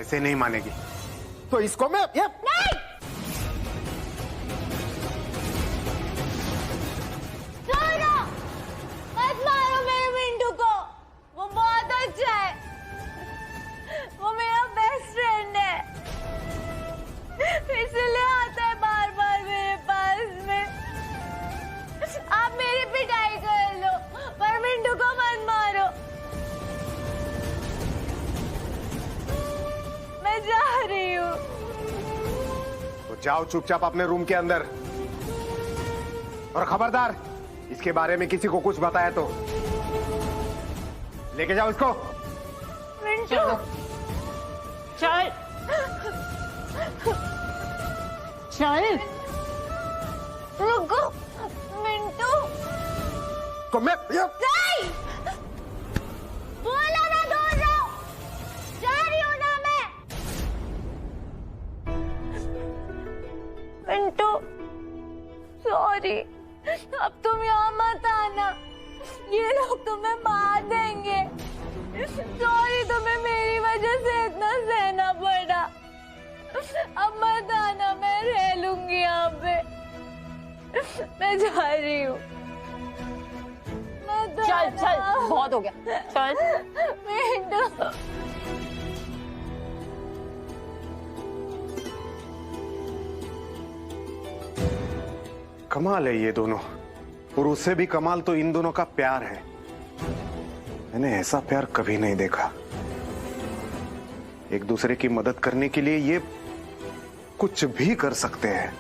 ऐसे नहीं मानेगी। तो इसको मैं नहीं, छोड़ो, मत मारो मेरे मिंटू को। वो बहुत अच्छा है, वो मेरा बेस्ट फ्रेंड है, इसलिए आता है बार बार मेरे पास में। आप मेरी पिटाई कर लो पर मिंटू को मत मारो। मैं जा रही हूँ। तो जाओ चुपचाप अपने रूम के अंदर, और खबरदार इसके बारे में किसी को कुछ बताया तो लेके जाओ इसको। मिंटू, चल चल, रुको मिंटू। को मैं नहीं, बोला ना दूर रहो, जा रही हूँ ना मैं। मिंटू सॉरी, अब तुम यहाँ मत आना, ये लोग तुम्हें मार देंगे। सॉरी, तुम्हें मेरी वजह से इतना सहना पड़ा। अब मत आना, मैं रह लूंगी यहाँ पे। मैं जा रही हूँ। चल चल, बहुत हो गया, चल। मिंटू, कमाल है ये दोनों, और उससे भी कमाल तो इन दोनों का प्यार है। मैंने ऐसा प्यार कभी नहीं देखा। एक दूसरे की मदद करने के लिए ये कुछ भी कर सकते हैं।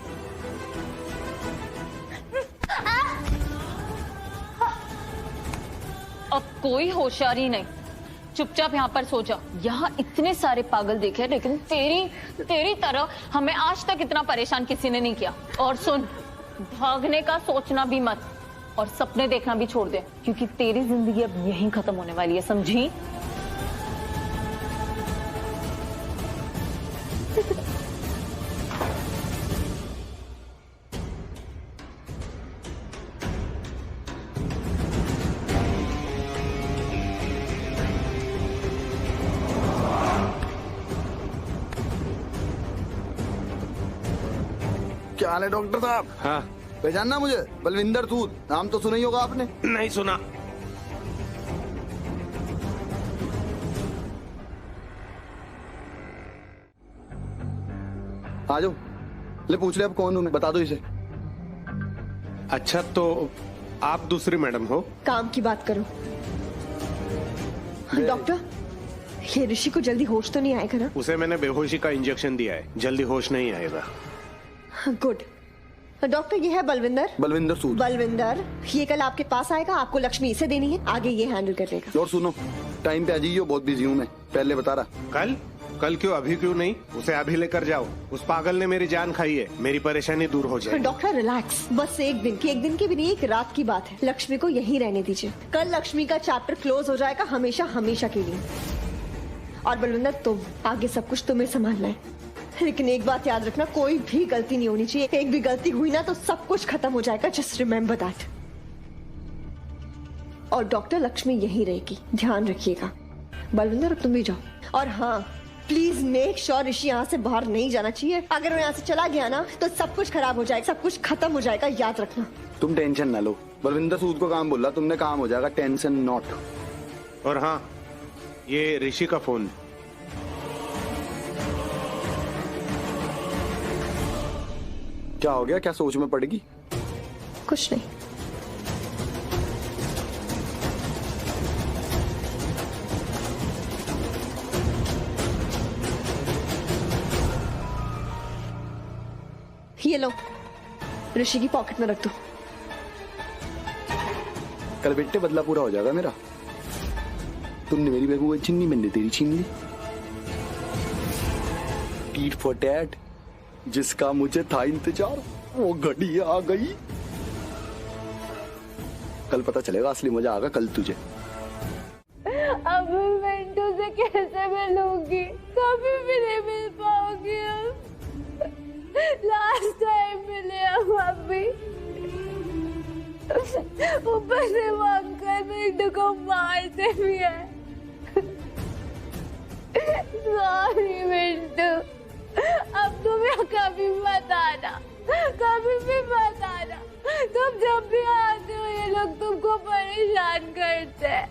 अब कोई होशियारी नहीं, चुपचाप यहाँ पर सो जा। यहाँ इतने सारे पागल देखे, लेकिन तेरी तरह हमें आज तक इतना परेशान किसी ने नहीं किया। और सुन, भागने का सोचना भी मत, और सपने देखना भी छोड़ दे, क्योंकि तेरी जिंदगी अब यहीं खत्म होने वाली है, समझी? क्या हाल है डॉक्टर साहब? हाँ, पहचानना मुझे? बलविंदर सूद, नाम तो सुना ही होगा आपने। नहीं सुना। आ जाओ, ले पूछ ले अब कौन हूँ मैं, बता दो इसे। अच्छा, तो आप दूसरी मैडम हो? काम की बात करो। डॉक्टर, ये ऋषि को जल्दी होश तो नहीं आएगा ना? उसे मैंने बेहोशी का इंजेक्शन दिया है, जल्दी होश नहीं आएगा। गुड। डॉक्टर, ये है बलविंदर। बलविंदर सूद। बलविंदर, ये कल आपके पास आएगा, आपको लक्ष्मी इसे देनी है, आगे ये हैंडल कर लेगा। और सुनो, टाइम पे आ जाइए, बहुत बिजी हूँ मैं, पहले बता रहा। कल? कल क्यों, अभी क्यों नहीं? उसे अभी लेकर जाओ। उस पागल ने मेरी जान खाई है, मेरी परेशानी दूर हो जाए। डॉक्टर रिलैक्स, बस एक दिन की भी नहीं, एक रात की बात है। लक्ष्मी को यहीं रहने दीजिए, कल लक्ष्मी का चैप्टर क्लोज हो जाएगा, हमेशा हमेशा के लिए। और बलविंदर, तुम आगे सब कुछ तुम्हें संभालना है, लेकिन एक बात याद रखना, कोई भी गलती नहीं होनी चाहिए। एक भी गलती हुई ना तो सब कुछ खत्म हो जाएगा, जस्ट रिमेम्बर दैट। और डॉक्टर, लक्ष्मी यहीं रहेगी, ध्यान रखिएगा। बलविंदर, तुम भी जाओ। और हाँ, प्लीज मेक श्योर ऋषि यहाँ से बाहर नहीं जाना चाहिए। अगर वो यहाँ से चला गया ना तो सब कुछ खराब हो जाएगा, सब कुछ खत्म हो जाएगा, याद रखना। तुम टेंशन ना लो, बलविंदर सूद को काम बोला तुमने, काम हो जाएगा, टेंशन नॉट। और हाँ, ये ऋषि का फोन। क्या हो गया, क्या सोच में पड़ेगी? कुछ नहीं। ये लो, ऋषि की पॉकेट में रख दो। कल बेटे बदला पूरा हो जाएगा मेरा। तुमने मेरी बहू छीन ली, मैंने तेरी छीन ली। टीट फॉर टैट, जिसका मुझे था इंतजार, वो घड़ी आ गई। कल पता चलेगा, असली मजा आएगा कल तुझे। अब मैं मिंटू से कैसे मिलूंगी? कभी भी नहीं मिल पाऊंगी अब। लास्ट टाइम मिले हम अभी। ऊपर से वो अंकल मिंटू को मारते भी है। सॉरी मिंटू, अब तुम यहाँ कभी मत आना, कभी भी मत आना। तुम जब भी आते हो ये लोग तुमको परेशान करते हैं।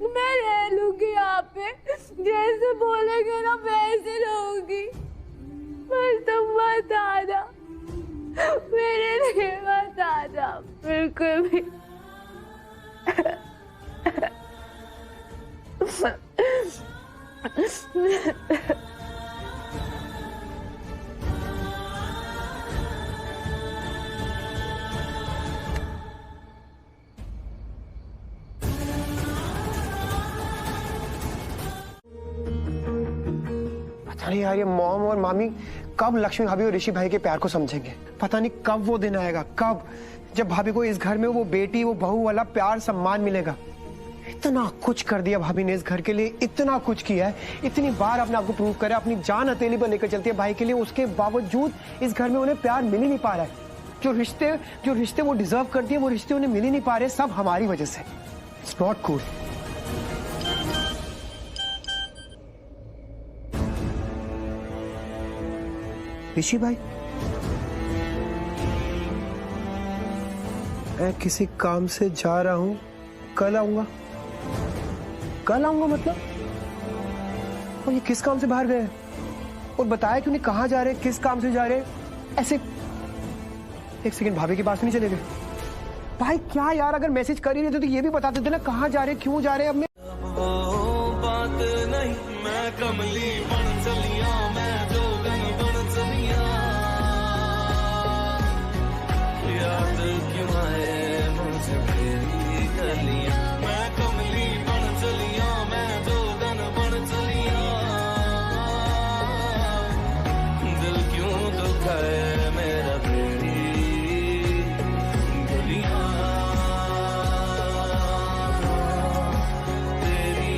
मैं रह लूंगी यहाँ पे, जैसे बोलेंगे ना वैसे रहूंगी, पर तुम मत आना, मेरे लिए मत आना बिल्कुल भी। पता नहीं यार, ये मॉम और मामी कब लक्ष्मी भाभी और ऋषि भाई के प्यार को समझेंगे। पता नहीं कब वो दिन आएगा, कब जब भाभी को इस घर में वो बेटी वो बहू वाला प्यार सम्मान मिलेगा। इतना कुछ कर दिया भाभी ने इस घर के लिए, इतना कुछ किया है, इतनी बार अपने आप को प्रूव करा, अपनी जान हथेली पर लेकर चलती है भाई के लिए, उसके बावजूद इस घर में उन्हें प्यार मिल ही नहीं पा रहा है। जो रिश्ते वो डिजर्व करती है वो रिश्ते उन्हें मिल ही नहीं पा रहे, सब हमारी वजह से। It's not cool. ऋषि भाई, मैं किसी काम से जा रहा हूं, कल आऊंगा। कल आऊंगा मतलब? और ये किस काम से बाहर गए? और बताया क्यों नहीं कहां जा रहे, किस काम से जा रहे? ऐसे एक सेकंड भाभी के पास नहीं चले गए? भाई क्या यार, अगर मैसेज कर ही नहीं थे तो ये भी बता देते ना कहां जा रहे, क्यों जा रहे। अब बात नहीं, मैं कमली बन चलिया, मैं जोगन बन चलिया, याद क्यों आए मुझे तेरी गलियां, मैं कमली बन चलिया, मैं जोगन बन चलिया, दिल क्यों दुखाए मेरा तेरी गलियां, तेरी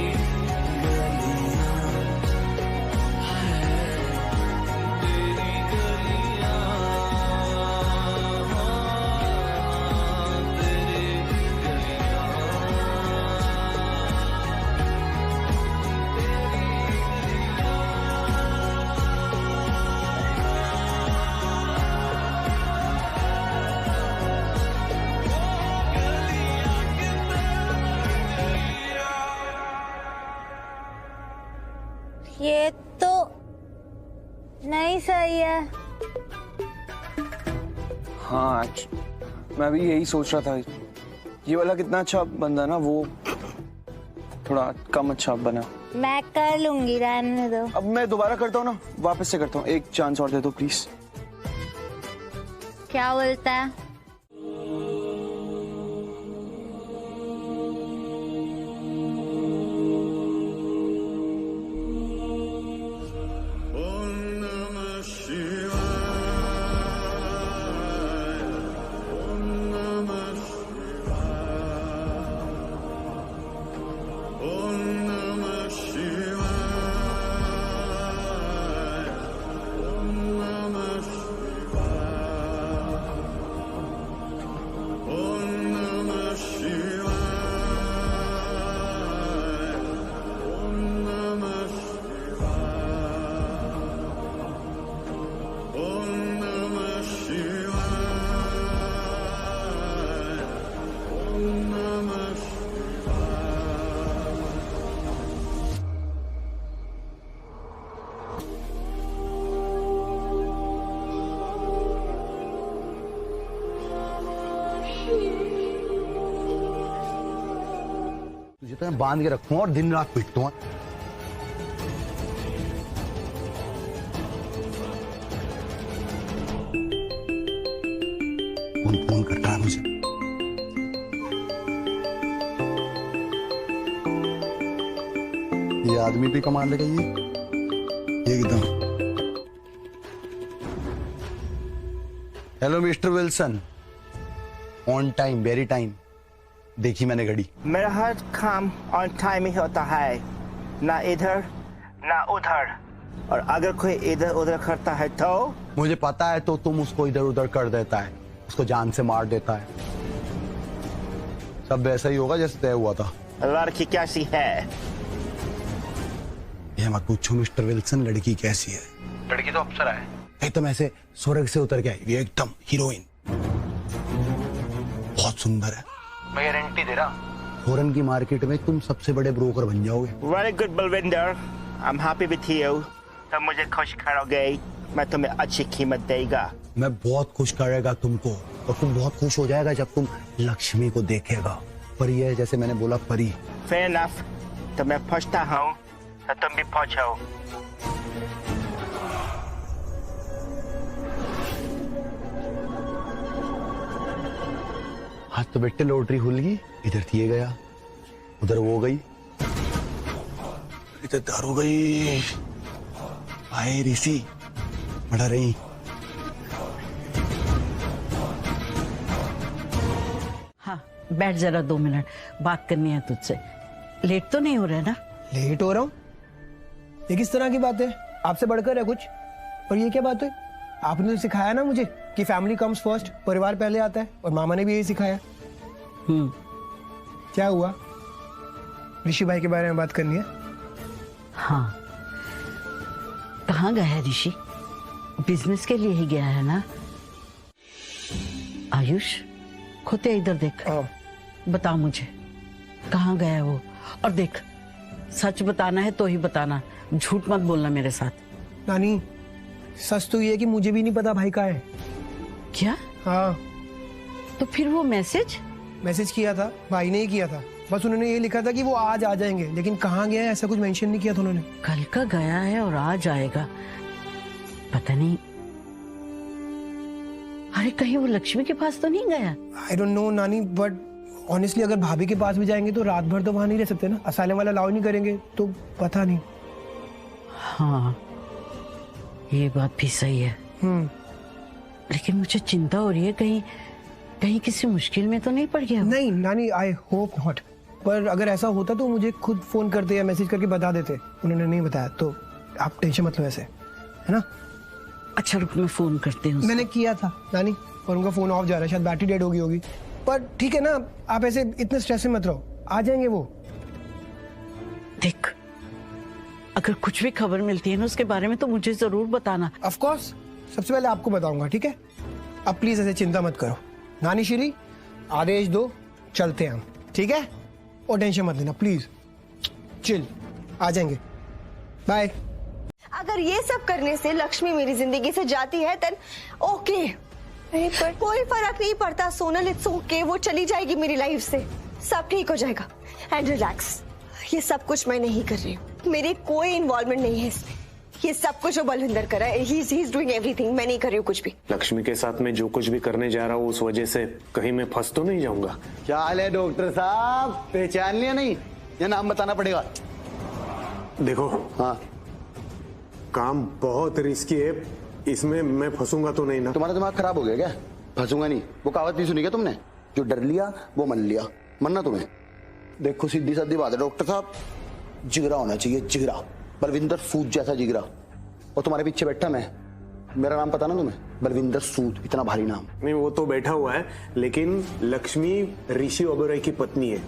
ये तो नहीं सही है। हाँ, मैं भी यही सोच रहा था। ये वाला कितना अच्छा बंदा ना, वो थोड़ा कम अच्छा बना। मैं कर लूंगी, रहने दो। अब मैं दोबारा करता हूँ ना, वापस से करता हूँ, एक चांस और दे दो प्लीज। क्या बोलता है? तुझे तो मैं बांध के रखूंगा और दिन रात पीटूंगा। फोन करता है मुझे। ये आदमी भी कमाल लगा। ये एकदम। Hello mister Wilson, on time, very time. देखी मैंने घड़ी। मेरा हर काम ऑन टाइम ही होता है, ना इधर ना उधर। और अगर कोई इधर उधर करता है तो मुझे पता है, तो तुम उसको इधर उधर कर देता है, उसको जान से मार देता है। सब वैसा ही होगा जैसे तय हुआ था। लड़की कैसी है? ये मत पूछो मिस्टर विल्सन लड़की कैसी है। लड़की तो अप्सरा है, एकदम ऐसे स्वर्ग से उतर के आई हुई है, एकदम हीरोइन, बहुत सुंदर है। मैं गारंटी दे रहा, फॉरेन की मार्केट में तुम सबसे बड़े ब्रोकर बन जाओगे। Very good Balvinder, I am happy with you. तुम मुझे खुश करोगे, मैं तुम्हें अच्छी कीमत देगा। मैं बहुत खुश करेगा तुमको, और तुम बहुत खुश हो जाएगा जब तुम लक्ष्मी को देखेगा। परी है, जैसे मैंने बोला, परी। फेयर इनफ, तो मैं पूछता हूँ तो तुम भी पूछो। हाँ तो बेटे लॉटरी खुल गई, इधर थी ये गया, उधर वो गई, इधर दारू गई। आए ऋषि बढ़ा रही। हाँ बैठ जरा 2 मिनट, बात करनी है तुझसे। लेट तो नहीं हो रहा है ना? लेट हो रहा हूँ? ये किस तरह की बात है? आपसे बढ़कर है कुछ? और ये क्या बात है? आपने तो सिखाया ना मुझे कि फैमिली कम्स फर्स्ट, परिवार पहले आता है, और मामा ने भी यही सिखाया। क्या हुआ? ऋषि भाई के बारे में बात करनी है? हाँ, कहाँ गया है ऋषि? बिजनेस के लिए ही गया है ना? आयुष खोते इधर देख, बता मुझे कहाँ गया है वो। और देख, सच बताना है तो ही बताना, झूठ मत बोलना मेरे साथ। नानी सच तो ये है कि मुझे भी नहीं पता भाई कहाँ है। क्या? हाँ। तो फिर वो मैसेज किया था, भाई ने ही किया था। बस उन्होंने ये लिखा था कि वो आज आ जाएंगे, लेकिन कहाँ गया है ऐसा कुछ मेंशन नहीं किया था उन्होंने। कल का गया है और आज आएगा, पता नहीं। अरे कहीं वो लक्ष्मी के पास तो नहीं गया? आई डोंट नो नानी, बट ऑनेस्टली अगर भाभी के पास भी जाएंगे तो रात भर तो वहां नहीं रह सकते ना, असाइलम वाला अलाउ नहीं करेंगे, तो पता नहीं। हाँ ये बात भी सही है। लेकिन मुझे चिंता हो रही है, कहीं किसी मुश्किल में तो नहीं पड़ गया? नहीं नानी, आई होप नॉट। पर अगर ऐसा होता तो मुझे खुद फोन करते या मैसेज करके बता देते। उन्होंने नहीं बताया, तो आप टेंशन मत लो ऐसे, है ना? अच्छा रुक, मैं फोन करती हूँ। मैंने किया था नानी, और उनका फोन ऑफ जा रहा है, शायद बैटरी डेड होगी। पर ठीक है ना, आप ऐसे इतने स्ट्रेस में मत रहो, आ जाएंगे वो। देख, अगर कुछ भी खबर मिलती है ना उसके बारे में तो मुझे जरूर बताना। ऑफ कोर्स, सबसे पहले आपको बताऊंगा, ठीक है? अब प्लीज ऐसे चिंता मत करो। नानी श्री आदेश दो, चलते हैं हम, ठीक है? और टेंशन मत लेना प्लीज, चिल, आ जाएंगे, बाय। अगर ये सब करने से लक्ष्मी मेरी जिंदगी से जाती है देन ओके, पर कोई फर्क नहीं पड़ता सोनल, इट्स ओके। वो चली जाएगी मेरी लाइफ से, सब ठीक हो जाएगा। एंड रिलैक्स, ये सब कुछ मैं नहीं कर रही हूँ, मेरी कोई इन्वॉल्वमेंट नहीं है इसमें। ये सब कुछ जो बलविंदर कर रहा है, ही इज डूइंग एवरीथिंग, मैं नहीं कर रही हूँ कुछ भी। लक्ष्मी के साथ मैं जो कुछ भी करने जा रहा हूँ उस वजह से कहीं मैं फंस तो नहीं जाऊंगा? क्या हाल है डॉक्टर साहब, पहचान लिया नहीं? या नाम बताना पड़ेगा? देखो, हाँ काम बहुत रिस्की है, इसमें मैं फंसूंगा तो नहीं ना? तुम्हारा दिमाग खराब हो गया क्या? फंसूंगा नहीं, वो कहावत नहीं सुनी क्या तुमने? जो डर लिया वो मन लिया, मरना तुम्हें। देखो सीधी सादी बात है डॉक्टर साहब, जिगरा होना चाहिए, जिगरा, बलविंदर सूद जैसा जिगरा। और तुम्हारे पीछे बैठा मैं, मेरा नाम पता ना तुम्हें? बलविंदर सूद, इतना भारी नाम। नहीं, वो तो बैठा हुआ है, लेकिन लक्ष्मी ऋषि ओबेरॉय की पत्नी है।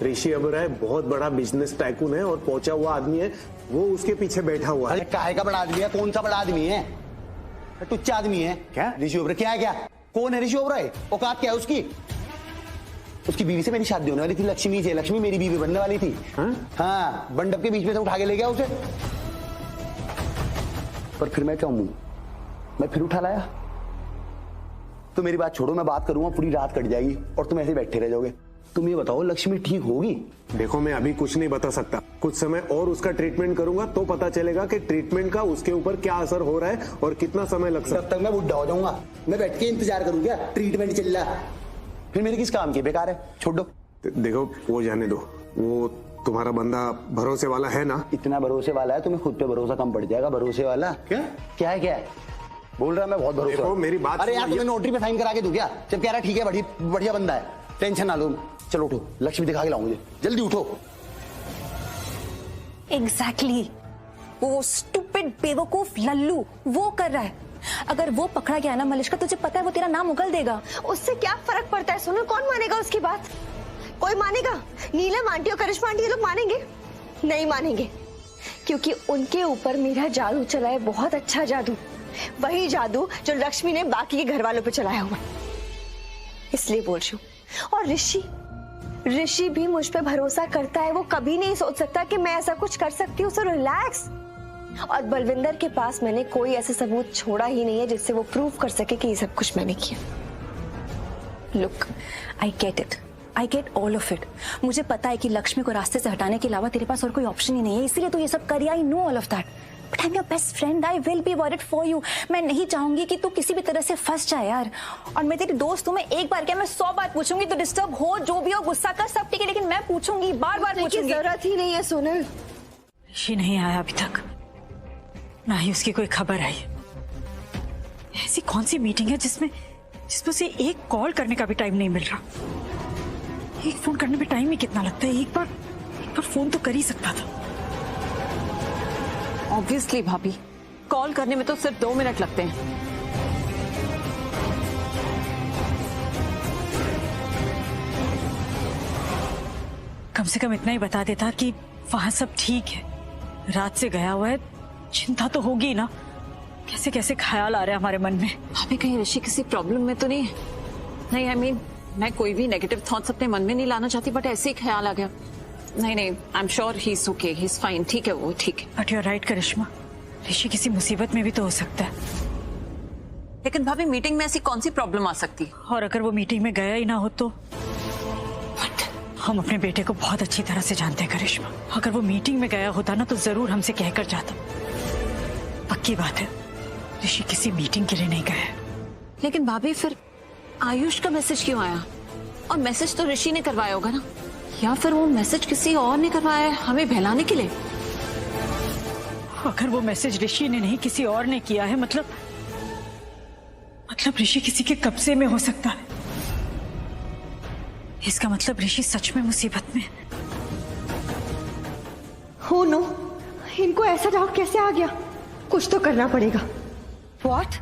ऋषि ओबेरॉय बहुत बड़ा बिजनेस टाइकून है और पहुंचा हुआ आदमी है, वो उसके पीछे बैठा हुआ है। अरे काहे का बड़ा आदमी है? कौन सा बड़ा आदमी है? टुच्चा आदमी है क्या? ऋषि ओबेरॉय क्या है? क्या कौन है ऋषि ओबेरॉय? औकात क्या है उसकी? उसकी बीवी से मेरी शादी होने वाली थी, लक्ष्मी से। लक्ष्मी मेरी बीवी बनने वाली थी। हाँ, बंडप के बीच में से उठा के ले गया उसे। पर फिर मैं क्या हूं, मैं फिर उठा लाया। तो मेरी बात छोड़ो, मैं बात करूंगा, पूरी रात कट जाएगी और तुम ऐसे बैठे रह जाओगे। तुम ये बताओ, लक्ष्मी ठीक होगी? देखो, मैं अभी कुछ नहीं बता सकता, कुछ समय और उसका ट्रीटमेंट करूंगा तो पता चलेगा कि ट्रीटमेंट का उसके ऊपर क्या असर हो रहा है और कितना समय लग सकता है। तब तक मैं बुढ़ा हो जाऊंगा, मैं बैठ के इंतजार करूँ क्या? ट्रीटमेंट चल रहा है, फिर मेरे किस काम की? बेकार है, छोड़ दो। देखो, वो जाने दो, वो तुम्हारा बंदा भरोसे वाला है ना? इतना भरोसे वाला है तुम्हें खुद पे भरोसा कम पड़ जाएगा। भरोसे वाला क्या क्या है? क्या है बोल रहा? मैं बहुत भरोसा। देखो मेरी बात। अरे यार, तुम्हें नोटरी पे साइन करा के दूं क्या? जब कह रहा ठीक है, बढ़िया बंदा है, टेंशन ना लो। चलो उठो, लक्ष्मी दिखा के लाऊं मुझे, जल्दी उठो। एग्जैक्टली, वो स्टूपिड बेवकूफ लल्लू वो कर रहा है। अगर वो पकड़ा गया ना मलिश्का, तुझे पता है वो तेरा नाम उगल देगा। उससे क्या फर्क पड़ता है सोनल, कौन मानेगा उसकी बात? कोई मानेगा? नीलम आंटी और करिश्मा आंटी ये लोग मानेंगे? नहीं मानेंगे। क्योंकि उनके ऊपर मेरा जादू चला है, बहुत अच्छा जादू, वही जादू जो लक्ष्मी ने बाकी के घर वालों पे चलाया हुआ, इसलिए बोल रही हूँ। और ऋषि भी मुझ पे भरोसा करता है, वो कभी नहीं सोच सकता कि मैं ऐसा कुछ कर सकती हूँ, सो रिलैक्स। और बलविंदर के पास मैंने कोई ऐसा सबूत छोड़ा ही नहीं है जिससे वो प्रूव कर सके कि ये सब कुछ मैंने किया। Look, I get it, I get all of it. मुझे पता है कि लक्ष्मी को रास्ते से हटाने के अलावा तेरे पास और कोई ऑप्शन ही नहीं है, इसीलिए तू ये सब करी। I know all of that, but I am your best friend, I will be worried for you. मैं नहीं चाहूंगी कि तू किसी भी तरह से फंस जाए यार। और मैं तेरी दोस्त हूँ, मैं एक बार क्या मैं 100 बार पूछूंगी। तो डिस्टर्ब हो, जो भी हो, गुस्सा कर, सब ठीक है, लेकिन मैं पूछूंगी, बार बार पूछूंगी। जरूरत ही नहीं है सोनल। ऋषि नहीं आया अभी तक, ना ही उसकी कोई खबर आई। ऐसी कौन सी मीटिंग है जिसमें उसे एक कॉल करने का भी टाइम नहीं मिल रहा। एक फोन करने में टाइम ही कितना लगता है, एक बार फोन तो कर ही सकता था। ऑब्वियसली भाभी, कॉल करने में तो सिर्फ 2 मिनट लगते हैं। कम से कम इतना ही बता देता कि वहां सब ठीक है, रात से गया हुआ है, चिंता तो होगी ना। कैसे कैसे ख्याल आ रहे हैं हमारे मन में। भाभी कहीं ऋषि किसी प्रॉब्लम में तो नहीं है? नहीं, आई मीन मैं कोई भी नेगेटिव थॉट्स अपने मन में नहीं लाना चाहती, बट ऐसे ही ख्याल आ गया। नहीं, I am sure he is okay, he is fine, ठीक है वो, ठीक है। बट यू आर राइट करिश्मा, ऋषि किसी मुसीबत में भी तो हो सकता है। लेकिन भाभी मीटिंग में ऐसी कौन सी प्रॉब्लम आ सकती है? और अगर वो मीटिंग में गया ही ना हो तो? हम अपने बेटे को बहुत अच्छी तरह से जानते हैं करिश्मा, अगर वो मीटिंग में गया होता ना तो जरूर हमसे कहकर जाता। पक्की बात है, ऋषि किसी मीटिंग के लिए नहीं गया है। लेकिन भाभी फिर आयुष का मैसेज क्यों आया? और मैसेज तो ऋषि ने करवाया होगा ना, या फिर वो मैसेज किसी और ने करवाया है हमें बहलाने के लिए? अगर वो मैसेज ऋषि ने नहीं किसी और ने किया है, मतलब ऋषि किसी के कब्जे में हो सकता है। इसका मतलब ऋषि सच में मुसीबत में है। हो नो, इनको ऐसा डाउट कैसे आ गया? कुछ तो करना पड़ेगा। व्हाट?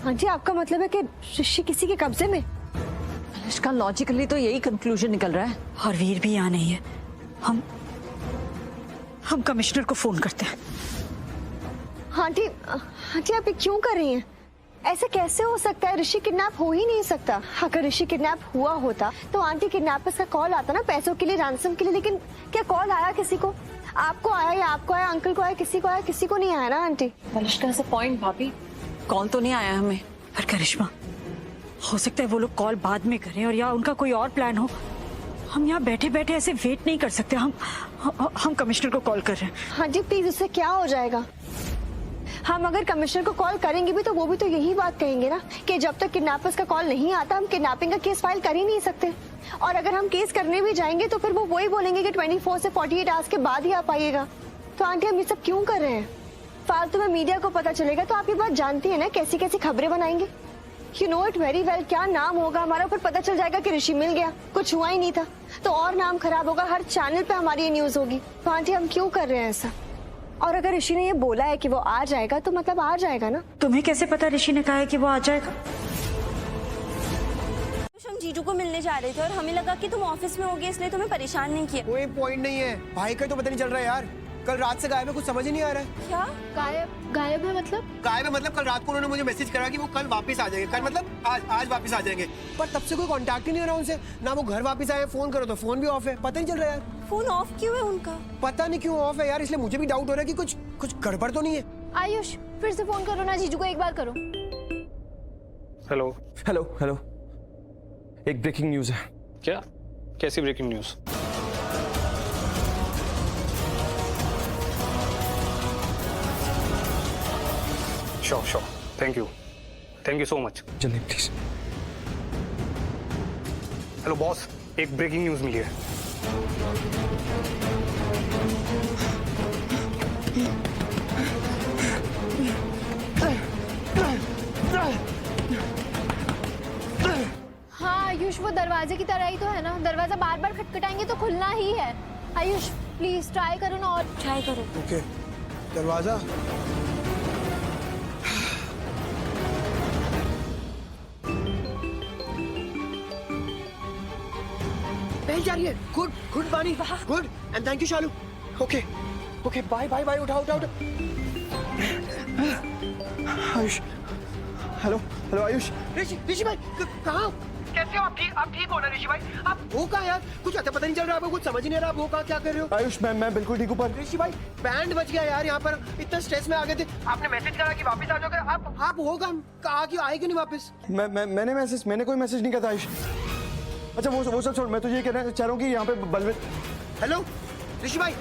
हाँ जी, आपका मतलब है कि ऋषि किसी के कब्जे में? इसका लॉजिकली तो यही कंक्लूजन निकल रहा है। और वीर भी यहाँ नहीं है। हम कमिश्नर को फोन करते हैं। हाँ जी, आप ये क्यों कर रही हैं? ऐसे कैसे हो सकता है? ऋषि किडनैप हो ही नहीं सकता। अगर ऋषि किडनैप हुआ होता तो आंटी किडनैपर्स का कॉल आता ना, पैसों के लिए, रैंसम के लिए। लेकिन क्या कॉल आया किसी को? आपको आया या आपको आया, अंकल को आया, किसी को आया? किसी को नहीं आया ना आंटी। बलिष्ठा से पॉइंट भाभी, कॉल तो नहीं आया हमें। पर करिश्मा, हो सकता है वो लोग कॉल बाद में करें और या उनका कोई और प्लान हो। हम यहाँ बैठे बैठे ऐसे वेट नहीं कर सकते। हम कमिश्नर को कॉल कर रहे हैं। हाँ जी प्लीज, उससे क्या हो जाएगा? हम अगर कमिश्नर को कॉल करेंगे भी तो वो भी तो यही बात कहेंगे ना कि जब तक किडनैपर्स का कॉल नहीं आता हम किडनैपिंग का केस फाइल कर ही नहीं सकते। और अगर हम केस करने भी जाएंगे तो फिर वो वही बोलेंगे कि 24 से 48 आवर्स के बाद ही आ पाइएगा। तो आंटी हम ये सब क्यों कर रहे हैं? फालतू में मीडिया को पता चलेगा तो आप ये बात जानती है ना, कैसी कैसी खबरें बनाएंगे। You know it very well. क्या नाम होगा हमारा, फिर पता चल जाएगा कि ऋषि मिल गया, कुछ हुआ ही नहीं था, तो और नाम खराब होगा, हर चैनल पे हमारी ये न्यूज होगी। तो आंटी हम क्यों कर रहे हैं ऐसा? और अगर ऋषि ने ये बोला है कि वो आ जाएगा तो मतलब आ जाएगा ना। तुम्हें कैसे पता ऋषि ने कहा है कि वो आ जाएगा? हम जीजू को मिलने जा रहे थे और हमें लगा कि तुम ऑफिस में होगे, इसलिए तुम्हें परेशान नहीं किया। कोई पॉइंट नहीं है, भाई का तो पता नहीं चल रहा है यार। कल रात से गायब है, कुछ समझ ही नहीं आ रहा है। क्या गायब है मतलब? गायब है मतलब कल रात को उन्होंने मुझे मैसेज करा कि वो कल वापस आ जाएंगे। कल मतलब आज वापस आ जाएंगे, पर तब से कोई कांटेक्ट ही नहीं हो रहा उनसे। ना वो घर वापस आए, फोन करो तो फोन भी ऑफ है, पता नहीं चल रहा यार। फोन ऑफ क्यों है उनका? पता नहीं क्यों ऑफ है यार, इसलिए मुझे भी डाउट हो रहा है कि कुछ गड़बड़ तो नहीं है। आयुष फिर से फोन करो ना जीजू को, एक बार करो। हेलो हेलो हेलो, एक ब्रेकिंग न्यूज है। क्या? कैसी breaking news? Sure, thank you so much. जल्दी प्लीज। हेलो बॉस, एक ब्रेकिंग न्यूज मिली है। हाँ आयुष, वो दरवाजे की तरह ही तो है ना, दरवाजा बार बार खटखटाएंगे तो खुलना ही है। आयुष प्लीज ट्राई करो ना, और ट्राई करो। ओके, दरवाजा बेल जा रही है। Good Bani, good, and thank you Shalu. Okay okay bye bye bye, उठा उठा उठा। Ayush, hello hello Ayush. ऋषि ऋषि भाई कहाँ? कैसे हो आप? ठीक हो ना ऋषि भाई? आप हो कहाँ यार? कुछ पता नहीं चल रहा, आपको कुछ समझ ही नहीं आ रहा, आप हो कहाँ, क्या कर रहे हो? आयुष मैं बिल्कुल ठीक हूँ, पर ऋषि भाई बैंड बज गया यार यहाँ पर, इतना स्ट्रेस में आ गए थे, आपने मैसेज करा कि वापस आ जाओगे, आप हो कहाँ क्यों आए क्यों नहीं वापस? मैंने कोई मैसेज नहीं किया था आयुष। अच्छा वो सब छोड़, मैं तुझे ये कहना चाह रहा हूँ कि यहाँ पे बलविंदर। हेलो ऋषि भाई।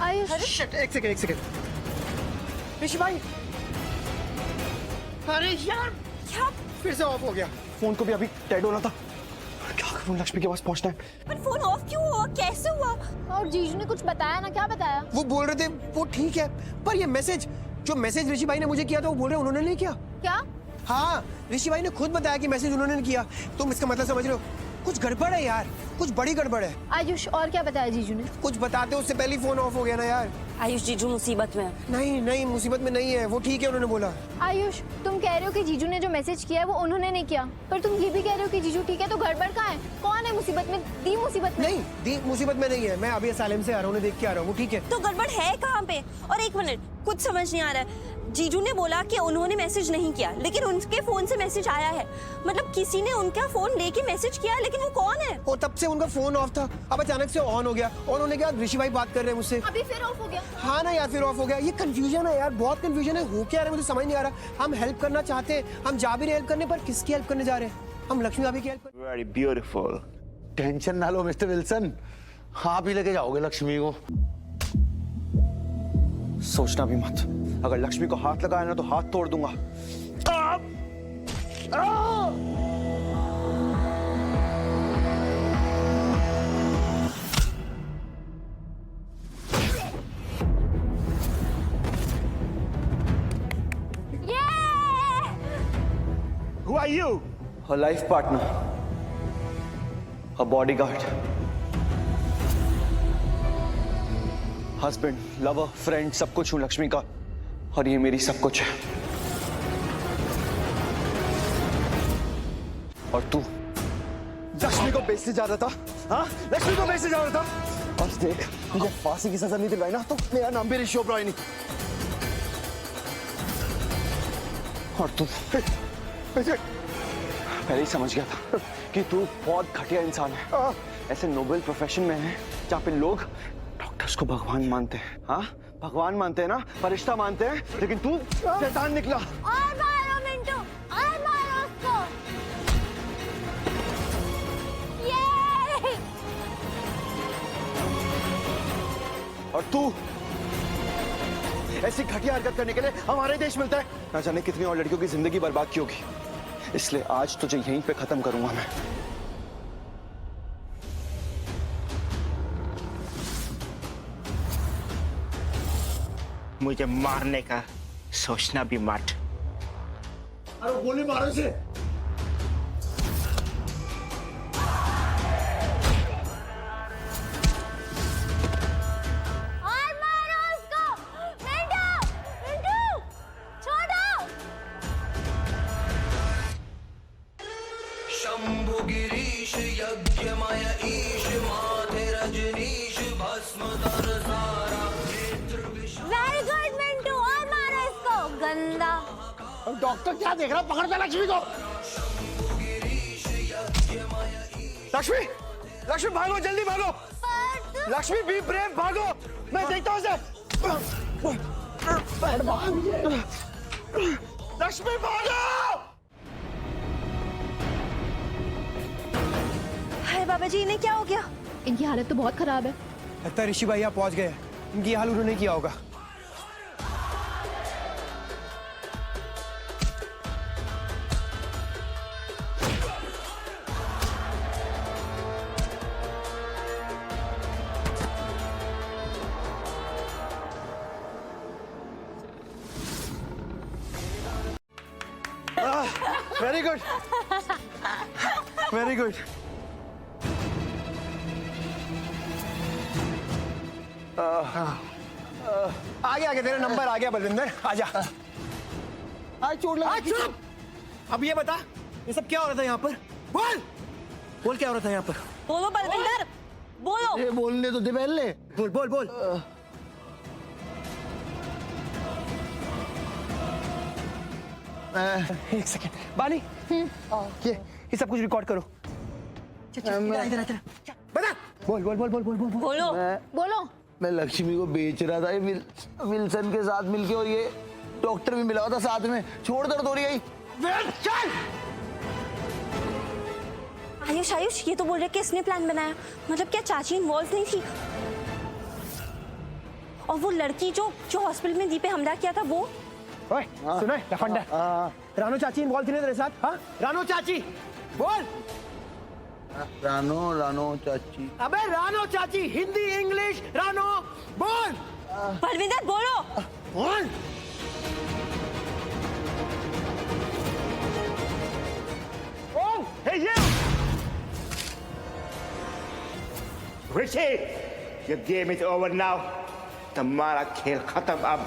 आयुष शिट, एक सेकंड ऋषि भाई। अरे यार क्या फिर से ऑफ हो गया? फोन को भी अभी डेड होना था, क्या करूं? लक्ष्मी के पास पहुंचना है। पर फोन ऑफ क्यों हुआ, कैसे हुआ? और जीजू ने कुछ बताया ना? क्या बताया? वो बोल रहे थे वो ठीक है, पर ये मैसेज ऋषि भाई ने मुझे किया था, वो बोल रहे उन्होंने नहीं किया। क्या? हाँ, ऋषि भाई ने खुद बताया कि मैसेज उन्होंने नहीं किया। तुम इसका मतलब समझ रहे हो? कुछ गड़बड़ है यार, कुछ बड़ी गड़बड़ है। आयुष और क्या बताया जीजू ने? कुछ बताते उससे पहले ही फोन ऑफ हो गया ना यार। आयुष जीजू मुसीबत में है। नहीं मुसीबत में नहीं है, वो ठीक है, उन्होंने बोला। आयुष तुम कह रहे हो कि जीजू ने जो मैसेज किया है वो उन्होंने नहीं किया, पर तुम ये भी कह रहे हो कि जीजू ठीक है, तो गड़बड़ कहाँ है? कौन है मुसीबत में? दी मुसीबत में? नहीं, दी मुसीबत में नहीं है, मैं अभी असाइलम से आ रहा हूँ, देख के आ रहा हूँ, वो ठीक है। तो गड़बड़ है कहाँ पे? और एक मिनट, कुछ समझ नहीं आ रहा है। जीजू ने बोला कि उन्होंने मैसेज नहीं किया, लेकिन उनके फोन से मैसेज आया है। मतलब किसी ने उनका फोन लेके मैसेज किया, लेकिन वो कौन है? और तब से उनका फोन ऑफ था, अब अचानक से ऑन हो गया, और उन्होंने कहा ऋषि भाई बात कर रहे हैं मुझसे। अभी फिर ऑफ हो गया? हाँ ना यार, फिर ऑफ हो गया। ये कंफ्यूजन है यार, बहुत कंफ्यूजन है, हो क्या रहा है मुझे समझ नहीं आ रहा। हम हेल्प करना चाहते हैं, हम जा भी रहे हेल्प करने, पर किसकी हेल्प करने जा रहे हैं? हम लक्ष्मी भाभी की हेल्प। Very beautiful. टेंशन ना लो मिस्टर विल्सन, आप ही लेके जाओगे लक्ष्मी को। सोचना भी मत, अगर लक्ष्मी को हाथ लगाया ना तो हाथ तोड़ दूंगा। Who are you? Her life partner, her bodyguard, husband, lover, friend, सब कुछ हूं लक्ष्मी का, और ये मेरी सब कुछ है। और तू लक्ष्मी को बेचने जा रहा था, हाँ? लक्ष्मी को बेचने जा रहा था, और देख मुझे फांसी की सजा नहीं दिलवाई ना तो मेरा नाम भी ऋषि ओबेरॉय नहीं। और तू पहले ही समझ गया था कि तू बहुत घटिया इंसान है। ऐसे नोबेल प्रोफेशन में है जहाँ पे लोग डॉक्टर्स को भगवान मानते हैं, हाँ? भगवान मानते हैं ना, फरिश्ता मानते हैं, लेकिन तू शैतान निकला। और मारो मिंटू, और मारो उसको। ये! और तू ऐसी घटिया हरकत करने के लिए हमारे देश मिलता है, ना जाने कितनी और लड़कियों की जिंदगी बर्बाद की होगी। इसलिए आज तुझे यहीं पे खत्म करूंगा मैं। मुझे मारने का सोचना भी मत। अरे गोली मारो इसे। और मारो उसको। मिंटू, मिंटू, छोड़ो। शंभु गिरीश यज्ञमय ईश माथे रजनीश भस्मधर सारा। वेरी गुड मिंटू, और मारो इसको, गंदा। डॉक्टर क्या देख रहा है? पकड़ दे लक्ष्मी को। लक्ष्मी, लक्ष्मी भागो, जल्दी भागो। लक्ष्मी बी ब्रेव, भागो, मैं देखता हूँ उसे। लक्ष्मी भागो। हाय बाबा जी, इन्हें क्या हो गया? इनकी हालत तो बहुत खराब है। लगता है ऋषि भाई यहाँ पहुंच गए, इनकी हाल उन्होंने किया होगा। Very good, very good. आगे आगे, तेरा नंबर आ गया बलविंदर, आजा। आज चोट लगा। चुप। अब ये बता, ये सब क्या हो रहा था यहाँ पर? बोल बोल, क्या हो रहा था यहाँ पर? बोलो बलविंदर, बोलो। ये बोलने तो दे पहले। बोल बोल बोल। एक सेकंड बानी, ये सब कुछ रिकॉर्ड करो। इधर बता, बोल बोल बोल बोल बोल बोल बोलो बोलो। मैं लक्ष्मी को बेच रहा था ये विल्सन के साथ मिलके, और ये डॉक्टर भी मिला हुआ था साथ में। छोड़ दर्द हो रही है। चल आयुष, आयुष ये तो बोल रहे कि इसने प्लान बनाया, मतलब क्या चाची इन्वॉल्व नहीं थी? और वो लड़की जो हॉस्पिटल में दी पे हमला किया था वो? ओए सुना है लफंडा, रानो चाची इन्वॉल्व थी ना तेरे साथ? हाँ रानो चाची बोल। रानो चाची। अबे रानो चाची, हिंदी इंग्लिश रानो बोल। बलविंदर बोलो। बोल। Hey you! Richie, your game is over now. तुम्हारा खेल खत्म अब।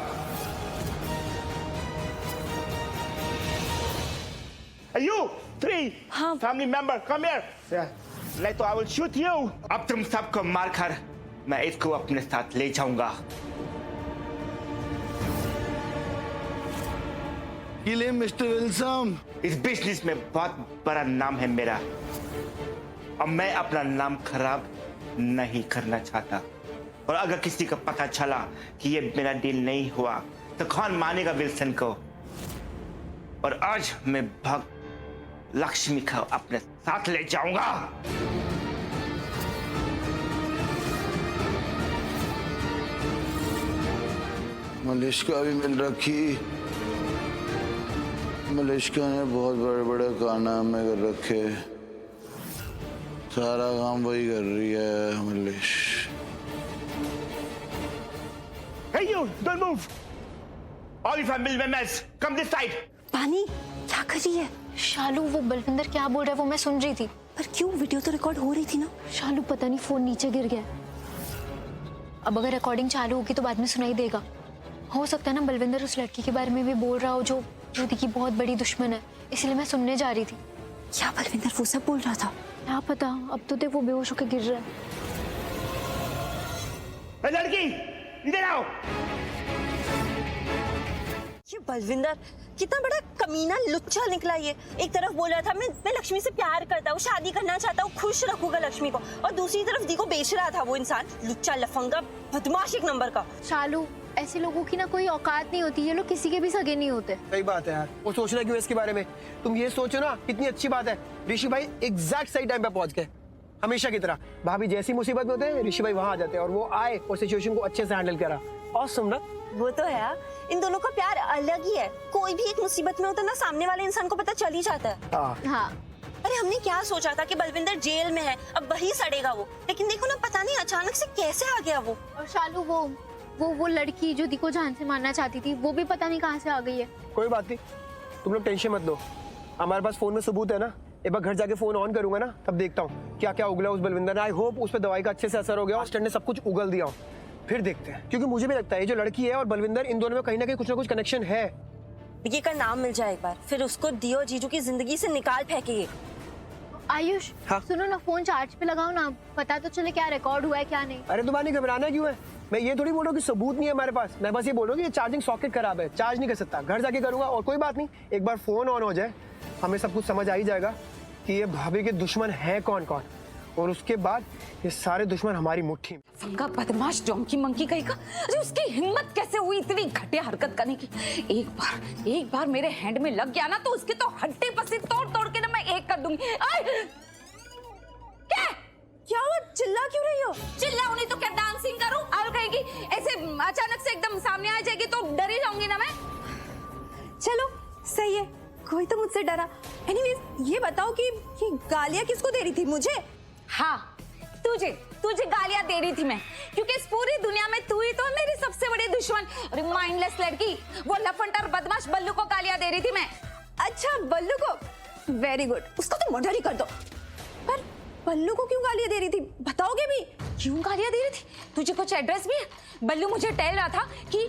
Hey you, 3 family member, come here. नहीं तो I will shoot you. अब तुम सबको मारकर मैं इसको अपने साथ ले जाऊंगा। किले मिस्टर विल्सन। इस बिजनेस में बहुत बड़ा नाम है मेरा, और मैं अपना नाम खराब नहीं करना चाहता। और अगर किसी को पता चला कि ये मेरा डील नहीं हुआ तो कौन मानेगा विल्सन को? और आज मैं भाग लक्ष्मी को अपने साथ ले जाऊंगा। मलिश्का भी मिल रखी। मलिश्का ने बहुत बड़े बड़े कारनामे कर रखे, सारा काम वही कर रही है मलिश। Hey you, don't move. All your family members, come this side. पानी क्या कर रही है? शालू वो बलविंदर क्या बोल रहा है वो मैं सुन रही थी। पर क्यों? वीडियो तो रिकॉर्ड हो रही थी ना। शालू पता नहीं फोन नीचे गिर गया। अब अगर रिकॉर्डिंग चालू होगी तो बाद में सुनाई देगा। हो सकता है ना बलविंदर उस लड़की के बारे में भी बोल रहा हो जो ज्योति की बहुत बड़ी दुश्मन है, इसलिए मैं सुनने जा रही थी। क्या बलविंदर वो सब बोल रहा था? क्या पता, अब तो देख वो बेहोश होकर गिर रहा है। लड़की इधर आओ। ये बलविंदर कितना बड़ा कमीना लुच्चा निकला ये। एक तरफ बोल रहा था मैं लक्ष्मी से प्यार करता हूँ, शादी करना चाहता हूँ, खुश रखूंगा लक्ष्मी को, और दूसरी तरफ दी को बेच रहा था वो इंसान। लुच्चा, लफंगा, बदमाश एक नंबर का। शालू ऐसे लोगों की ना कोई औकात नहीं होती, ये लोग किसी के भी सगे नहीं होते। सही बात है यार, वो सोच रहा क्यों इसके बारे में? तुम ये सोचो ना, कितनी अच्छी बात है ऋषि भाई एग्जैक्ट सही टाइम पे पहुंच गए। हमेशा की तरह भाभी जैसी मुसीबत में होते हैं ऋषि भाई वहां आ जाते हैं, और वो आए और सिचुएशन को अच्छे से हैंडल करा। ऑसम ना? वो तो है, इन दोनों का प्यार अलग ही है। कोई भी एक मुसीबत में होता है ना, सामने वाले इंसान को पता चल ही जाता है। हाँ। अरे हमने क्या सोचा था कि बलविंदर जेल में है, अब वही सड़ेगा वो, लेकिन देखो ना पता नहीं अचानक से कैसे आ गया वो। और शालू वो लड़की जो दी को जान से मारना चाहती थी वो भी पता नहीं कहाँ से आ गई है। कोई बात नहीं, तुम लोग टेंशन मत लो, हमारे पास फोन में सबूत है ना। एक बार घर जाके फोन ऑन करूंगा ना, तब देखता हूँ क्या क्या उगला उस बलविंदर ने। आई होप उस पर दवाई का अच्छे से असर हो गया, हॉस्टल ने सब कुछ उगल दिया, फिर देखते हैं। क्योंकि मुझे भी लगता है ये जो लड़की है और बलविंदर, इन दोनों में कहीं ना कहीं कुछ ना कुछ कनेक्शन है। विकी का नाम मिल जाए एक बार, फिर उसको दियो जीजू की जिंदगी से निकाल फेंकेंगे। आयुष हाँ? सुनो ना, फोन चार्ज पे लगाओ ना, पता तो चले क्या रिकॉर्ड हुआ है क्या नहीं। अरे तुम्हारी घबराना क्यों है? मैं ये थोड़ी बोल रहा हूँ कि सबूत नहीं है हमारे पास, मैं बस ये बोल रहा हूँ कि ये चार्जिंग सॉकेट खराब है, चार्ज नहीं कर सकता। घर जाके करूंगा, और कोई बात नहीं, एक बार फोन ऑन हो जाए हमें सब कुछ समझ आ ही जाएगा कि ये भाभी के दुश्मन है कौन कौन, और उसके बाद ये सारे दुश्मन हमारी मुट्ठी में। फंगा बदमाश डोंकी मंकी कहीं का, अरे उसकी हिम्मत कैसे हुई इतनी घटिया हरकत करने की? एक बार मेरे हैंड में लग गया ना तो उसके तो हड्डी पसीने तोड़ के ना मैं एक कर दूंगी। क्या हुआ? चिल्ला क्यों रही हो? चिल्लाऊं नहीं तो क्या डांसिंग करूं? और कहेगी ऐसे अचानक से एकदम सामने आ जाएगी तो डर ही जाऊंगी ना मैं। चलो सही है, कोई तो मुझसे डरा। एनीवेज ये बताओ कि गालियां किसको दे रही थी? मुझे? हाँ तुझे गालियां दे रही थी मैं, क्योंकि इस पूरी दुनिया में तू ही तो है मेरी सबसे बड़ी दुश्मन। अरे माइंडलेस लड़की, वो लफंटर बदमाश बल्लू को गालियां दे रही थी मैं। अच्छा बल्लू को? वेरी गुड, उसका तो मर्डर ही कर दो। पर बल्लू को क्यों गालियां दे रही थी, बताओगे भी? क्यों गालियां दे रही थी? तुझे कुछ एड्रेस भी है? बल्लू मुझे टहल रहा था कि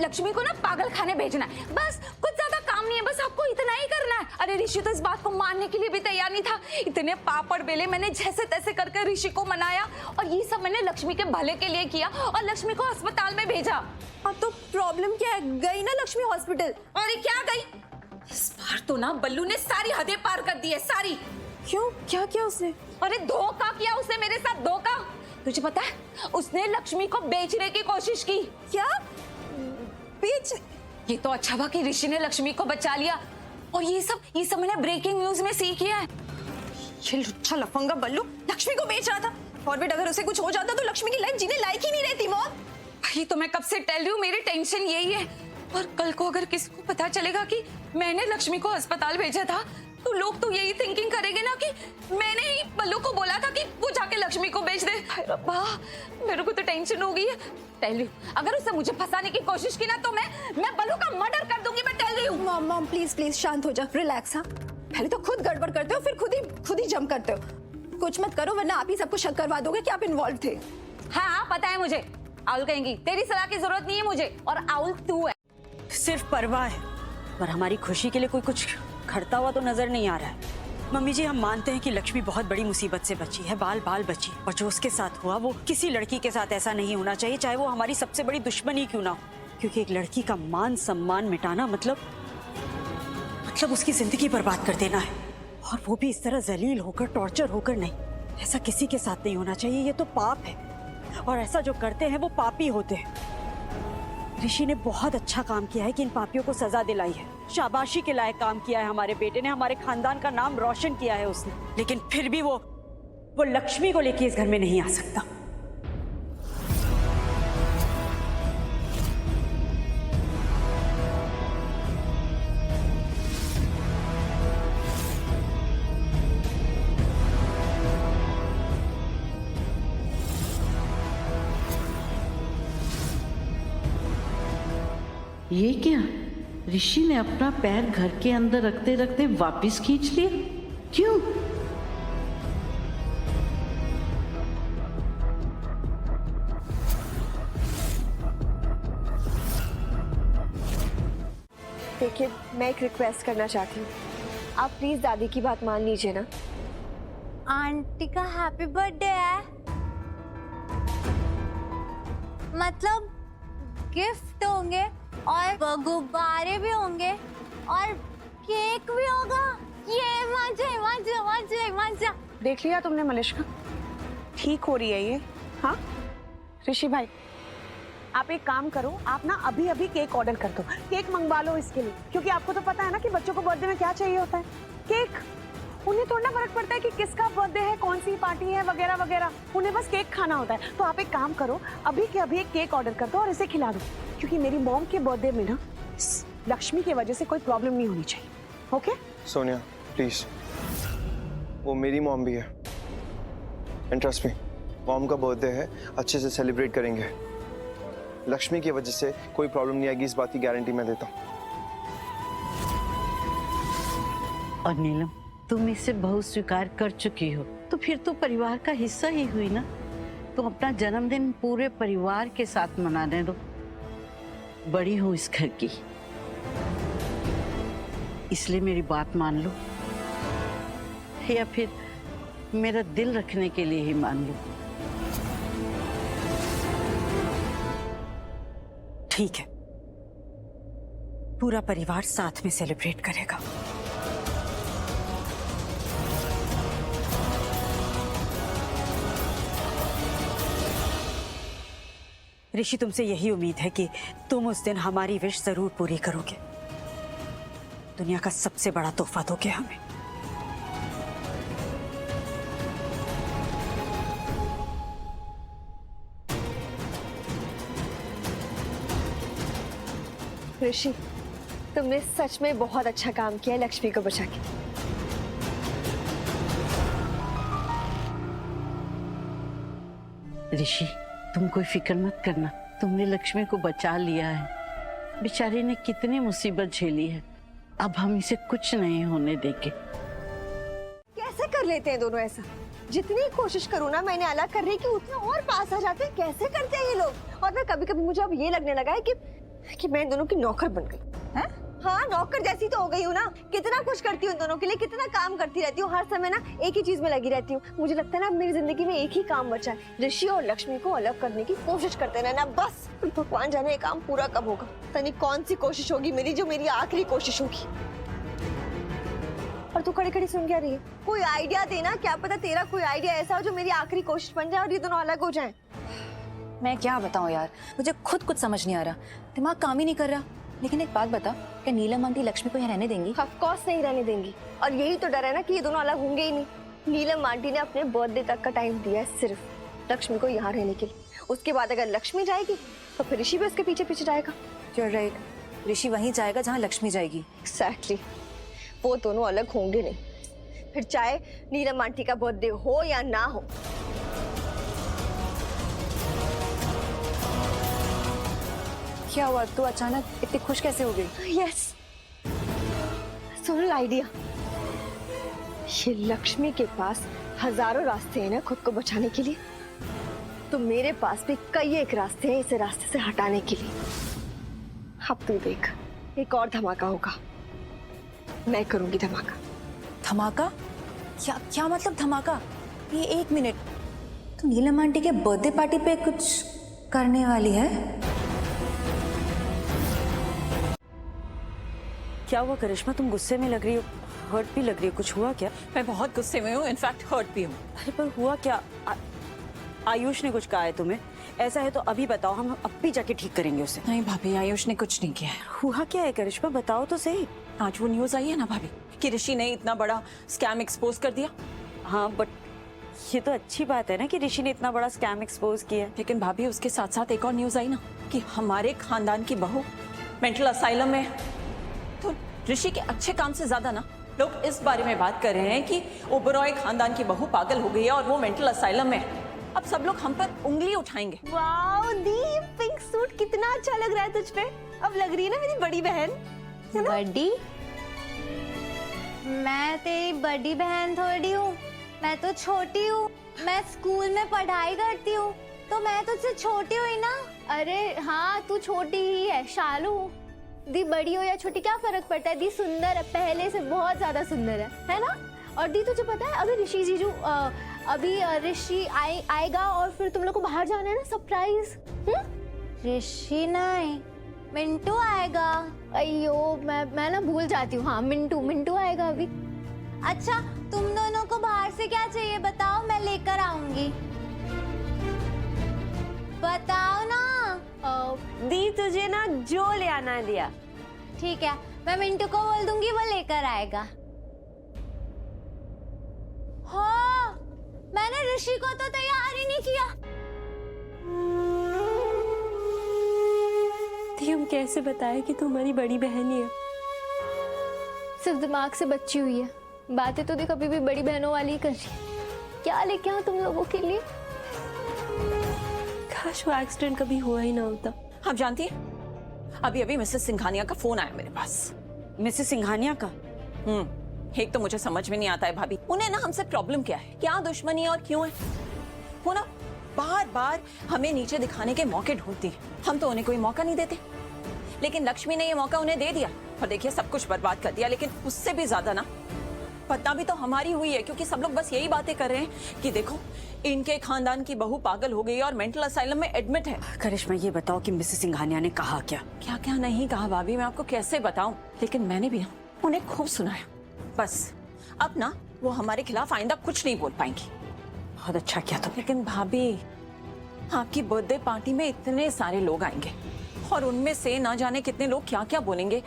लक्ष्मी को ना पागल खाने भेजना है, बस कुछ ज्यादा काम नहीं है, बस आपको इतना ही करना है। अरे ऋषि तो इस बात को मानने के लिए भी तैयार नहीं था। इतने पापड़ बेले मैंने जैसे तैसे करके ऋषि को मनाया, और ये सब मैंने लक्ष्मी के भले के लिए किया और लक्ष्मी को अस्पताल में भेजा। अब तो प्रॉब्लम क्या है? गई ना लक्ष्मी हॉस्पिटल। अरे क्या गई? इस बार तो ना बल्लू ने सारी हदें पार कर दी है, सारी। क्यों? क्या किया उसने? अरे धोखा किया उसने मेरे साथ, धोखा। तुझे पता है, उसने लक्ष्मी को बेचने की कोशिश की। क्या बेच? ये तो अच्छा हुआ कि ऋषि ने लक्ष्मी को बचा लिया। और ये सब मैंने ब्रेकिंग न्यूज में सीख लिया है। ये लुच्चा लफंगा बल्लू लक्ष्मी को बेच रहा था। फॉरवर्ड अगर उसे कुछ हो जाता तो लक्ष्मी की लाइफ जीने लायक ही नहीं रहती। मौत भाई, तो मैं कब से टेल रही हूँ, मेरी टेंशन यही है। और कल को अगर किसी को पता चलेगा कि मैंने लक्ष्मी को अस्पताल भेजा था, तो लोग तो यही थिंकिंग करेंगे ना कि मैंने ही बल्लू को बोला था कि वो जाके लक्ष्मी को बेच दे। रब्बा, मेरे को तो टेंशन हो गई है। टेल रही हूँ, अगर उसने मुझे फंसाने की कोशिश की ना तो मैं बल्लू का मर्डर कर दूंगी। मैं टेल रही हूँ। मॉम मॉम प्लीज प्लीज शांत हो जा, रिलैक्स। हाँ, पहले तो खुद गड़बड़ करते हो, फिर खुद ही जंप करते हो। कुछ मत करो वरना आप ही सबको शक करवा दोगे कि आप इन्वॉल्व थे। हाँ, पता है मुझे। आउल कहेंगी, तेरी सलाह की जरूरत नहीं है मुझे, और आउल तू है। सिर्फ परवाह है, पर हमारी खुशी के लिए कोई कुछ खड़ता हुआ तो नजर नहीं आ रहा है। मम्मी जी, हम मानते हैं कि लक्ष्मी बहुत बड़ी मुसीबत से बची है, बाल बाल बची, और जो उसके साथ हुआ वो किसी लड़की के साथ ऐसा नहीं होना चाहिए, चाहे वो हमारी सबसे बड़ी दुश्मन ही क्यों ना हो। क्योंकि एक लड़की का मान सम्मान मिटाना मतलब उसकी जिंदगी बर्बाद कर देना है, और वो भी इस तरह जलील होकर, टॉर्चर होकर नहीं। ऐसा किसी के साथ नहीं होना चाहिए, ये तो पाप है, और ऐसा जो करते हैं वो पापी होते हैं। ऋषि ने बहुत अच्छा काम किया है कि इन पापियों को सजा दिलाई है। शाबाशी के लायक काम किया है हमारे बेटे ने, हमारे खानदान का नाम रोशन किया है उसने। लेकिन फिर भी वो लक्ष्मी को लेके इस घर में नहीं आ सकता। ये क्या? ऋषि ने अपना पैर घर के अंदर रखते रखते वापस खींच लिया, क्यों? देखिए, मैं एक रिक्वेस्ट करना चाहती हूँ, आप प्लीज दादी की बात मान लीजिए ना। आंटी का हैप्पी बर्थडे है, मतलब गिफ्ट होंगे और गुब्बारे भी होंगे और केक भी होगा। ये मजे मजे मजे मजा। देख लिया तुमने मलिश्का, ठीक हो रही है ये। हाँ ऋषि भाई, आप एक काम करो, आप ना अभी अभी केक ऑर्डर कर दो, केक मंगवा लो इसके लिए, क्योंकि आपको तो पता है ना कि बच्चों को बर्थडे में क्या चाहिए होता है, केक। उन्हें थोड़ा फर्क पड़ता है कि किसका बर्थडे है, कौन सी पार्टी है वगैरह वगैरह, उन्हें बस केक खाना होता है। तो आप एक काम करो, अभी के अभी एक केक ऑर्डर कर दो और इसे खिला दो, क्योंकि मेरी मॉम के बर्थडे में ना लक्ष्मी की वजह से कोई प्रॉब्लम नहीं होनी चाहिए। ओके सोनिया प्लीज, वो मेरी मॉम भी है, एंड ट्रस्ट मी, मॉम का बर्थडे है, अच्छे से सेलिब्रेट करेंगे। लक्ष्मी की वजह से कोई प्रॉब्लम नहीं आएगी, इस बात की गारंटी मैं देता हूँ। और नीलम, तुम इसे बहुत स्वीकार कर चुकी हो, तो फिर तो परिवार का हिस्सा ही हुई ना। तो अपना जन्मदिन पूरे परिवार के साथ मनाने दो। बड़ी हो इस घर की, इसलिए मेरी बात मान लो, या फिर मेरा दिल रखने के लिए ही मान लो। ठीक है, पूरा परिवार साथ में सेलिब्रेट करेगा। ऋषि, तुमसे यही उम्मीद है कि तुम उस दिन हमारी विश जरूर पूरी करोगे। दुनिया का सबसे बड़ा तोहफा दोगे हमें। ऋषि, तुमने सच में बहुत अच्छा काम किया लक्ष्मी को बचा के। ऋषि, तुम कोई फिक्र मत करना, तुमने लक्ष्मी को बचा लिया है। बेचारी ने कितनी मुसीबत झेली है, अब हम इसे कुछ नहीं होने देंगे। कैसे कर लेते हैं दोनों ऐसा? जितनी कोशिश करूँ ना मैंने अलग करने की, उतना और पास आ जाते हैं। कैसे करते हैं ये लोग? और फिर कभी कभी मुझे अब ये लगने लगा है कि मैं दोनों की नौकर बन गई। हैं? हाँ, नौकर जैसी तो हो गई हूँ ना। कितना कुछ करती हूँ दोनों के लिए, कितना काम करती रहती हूँ, हर समय ना एक ही चीज में लगी रहती हूँ। मुझे लगता है ना मेरी जिंदगी में एक ही काम बचा है, ऋषि और लक्ष्मी को अलग करने की कोशिश करते रहना बस। भगवान जाने ये काम पूरा कब होगा। तनी कौन सी कोशिश होगी मेरी, जो मेरी आखिरी कोशिश होगी। और तू खड़ी खड़ी सुन क्या रही है? कोई आइडिया देना, क्या पता तेरा कोई आइडिया ऐसा हो जो मेरी आखिरी कोशिश बन जाए और ये दोनों अलग हो जाएं। मैं क्या बताऊं यार, मुझे खुद कुछ समझ नहीं आ रहा, दिमाग काम ही नहीं कर रहा। लेकिन एक बात बता, क्या नीलम आंटी लक्ष्मी को यहाँ रहने देंगी? ऑफ कोर्स नहीं रहने देंगी, और यही तो डर है ना कि ये दोनों अलग होंगे ही नहीं। नीलम आंटी ने अपने बर्थडे तक का टाइम दिया है सिर्फ लक्ष्मी को यहाँ रहने के लिए। उसके बाद अगर लक्ष्मी जाएगी तो फिर ऋषि भी उसके पीछे पीछे जाएगा। You're right, ऋषि वहीं जाएगा जहाँ लक्ष्मी जाएगी। Exactly, वो दोनों अलग होंगे नहीं, फिर चाहे नीलम आंटी का बर्थडे हो या ना हो। क्या हुआ, तू अचानक इतनी खुश कैसे हो गई? यस, सुन आइडिया। ये लक्ष्मी के पास हजारों रास्ते हैं ना खुद को बचाने के लिए, तो मेरे पास भी कई एक रास्ते हैं इसे रास्ते से हटाने के लिए। अब तू देख, एक और धमाका होगा। मैं करूंगी धमाका। धमाका? क्या मतलब धमाका? ये 1 मिनट, तू नीलम आंटी के बर्थडे पार्टी पे कुछ करने वाली है? क्या हुआ करिश्मा, तुम गुस्से में लग रही हो, हर्ट भी लग रही हो, कुछ हुआ क्या? मैं बहुत गुस्से में हूँ, इनफैक्ट हर्ट भी हूँ। अरे पर हुआ क्या? आयुष ने कुछ कहा है तुम्हें? ऐसा है तो अभी बताओ, हम अब भी जाके ठीक करेंगे उसे। नहीं भाभी, आयुष ने कुछ नहीं किया है। हुआ क्या है करिश्मा, बताओ तो सही। आज वो न्यूज आई है ना भाभी कि ऋषि ने इतना बड़ा स्कैम एक्सपोज कर दिया। हाँ बट ये तो अच्छी बात है ना कि ऋषि ने इतना बड़ा स्कैम एक्सपोज किया। लेकिन भाभी उसके साथ साथ एक और न्यूज आई ना कि हमारे खानदान की बहू मेंटल असाइलम में। तो ऋषि के अच्छे काम से ज्यादा ना लोग इस बारे में बात कर रहे हैं कि ओबरॉय खानदान की बहू पागल हो गई है और वो मेंटल असाइलम में। अब सब लोग हम पर उंगली उठाएंगे। वाओ दी, पिंक सूट कितना अच्छा लग रहा है तुझ पे। अब लग रही है ना मेरी बड़ी बहन, है ना? बड़ी? मैं तेरी बड़ी बहन थोड़ी हूँ, मैं तो छोटी हूँ। मैं स्कूल में पढ़ाई करती हूँ तो मैं तुझसे छोटी हुई ना। अरे हाँ, तू छोटी ही है शालू। दी बड़ी हो या छोटी क्या फर्क पड़ता है? दी सुंदर है, पहले से बहुत ज्यादा सुंदर है ना? और दी तुझे पता है अभी ऋषि जीजू अभी ऋषि आएगा और फिर तुम लोग को बाहर जाना है ना, सरप्राइज। ऋषि नहीं, मिंटू आएगा। अयो मैं ना भूल जाती हूँ। हाँ मिंटू आएगा अभी। अच्छा तुम दोनों को बाहर से क्या चाहिए बताओ, मैं लेकर आऊंगी। बताओ ना। दी तुझे ना जो ले आना है दिया। ठीक है, मैं मिंटू को बोल दूंगी, वो लेकर आएगा। हाँ, मैंने ऋषि को तो तैयार ही नहीं किया। दी हम कैसे बताएं कि तुम्हारी बड़ी बहन ही है? सिर्फ दिमाग से बच्ची हुई है, बातें तो कभी भी बड़ी बहनों वाली ही कर रही है। क्या लेके आऊं तुम लोगों के लिए? काश वो एक्सीडेंट कभी हुआ ही ना होता। आप जानती हैं, अभी अभी मिसेस सिंघानिया का फोन आया मेरे पास। मिसेस सिंघानिया का? एक तो मुझे समझ में नहीं आता है भाभी, उन्हें ना हमसे प्रॉब्लम क्या है, क्या दुश्मनी और क्यों है। वो ना बार बार हमें नीचे दिखाने के मौके ढूंढती है, हम तो उन्हें कोई मौका नहीं देते। लेकिन लक्ष्मी ने ये मौका उन्हें दे दिया और देखिए सब कुछ बर्बाद कर दिया। लेकिन उससे भी ज्यादा ना बदनामी तो हमारी हुई है, क्योंकि सब लोग बस यही बातें कर रहे हैं कि देखो इनके खानदान की बहू पागल हो गई और मेंटल असाइलम में एडमिट है। करिश्मा ये बताओ कि मिसेस सिंघानिया ने कहा क्या? क्या क्या नहीं कहा भाभी, मैं आपको कैसे बताऊं। लेकिन मैंने भी ना उन्हें खूब सुनाया। बस अब ना वो हमारे खिलाफ आइंदा कुछ नहीं बोल पाएंगी। बहुत अच्छा किया तुमने। लेकिन भाभी आपकी बर्थडे पार्टी में इतने सारे लोग आएंगे और उनमें से ना जाने कितने लोग क्या क्या बोलेंगे,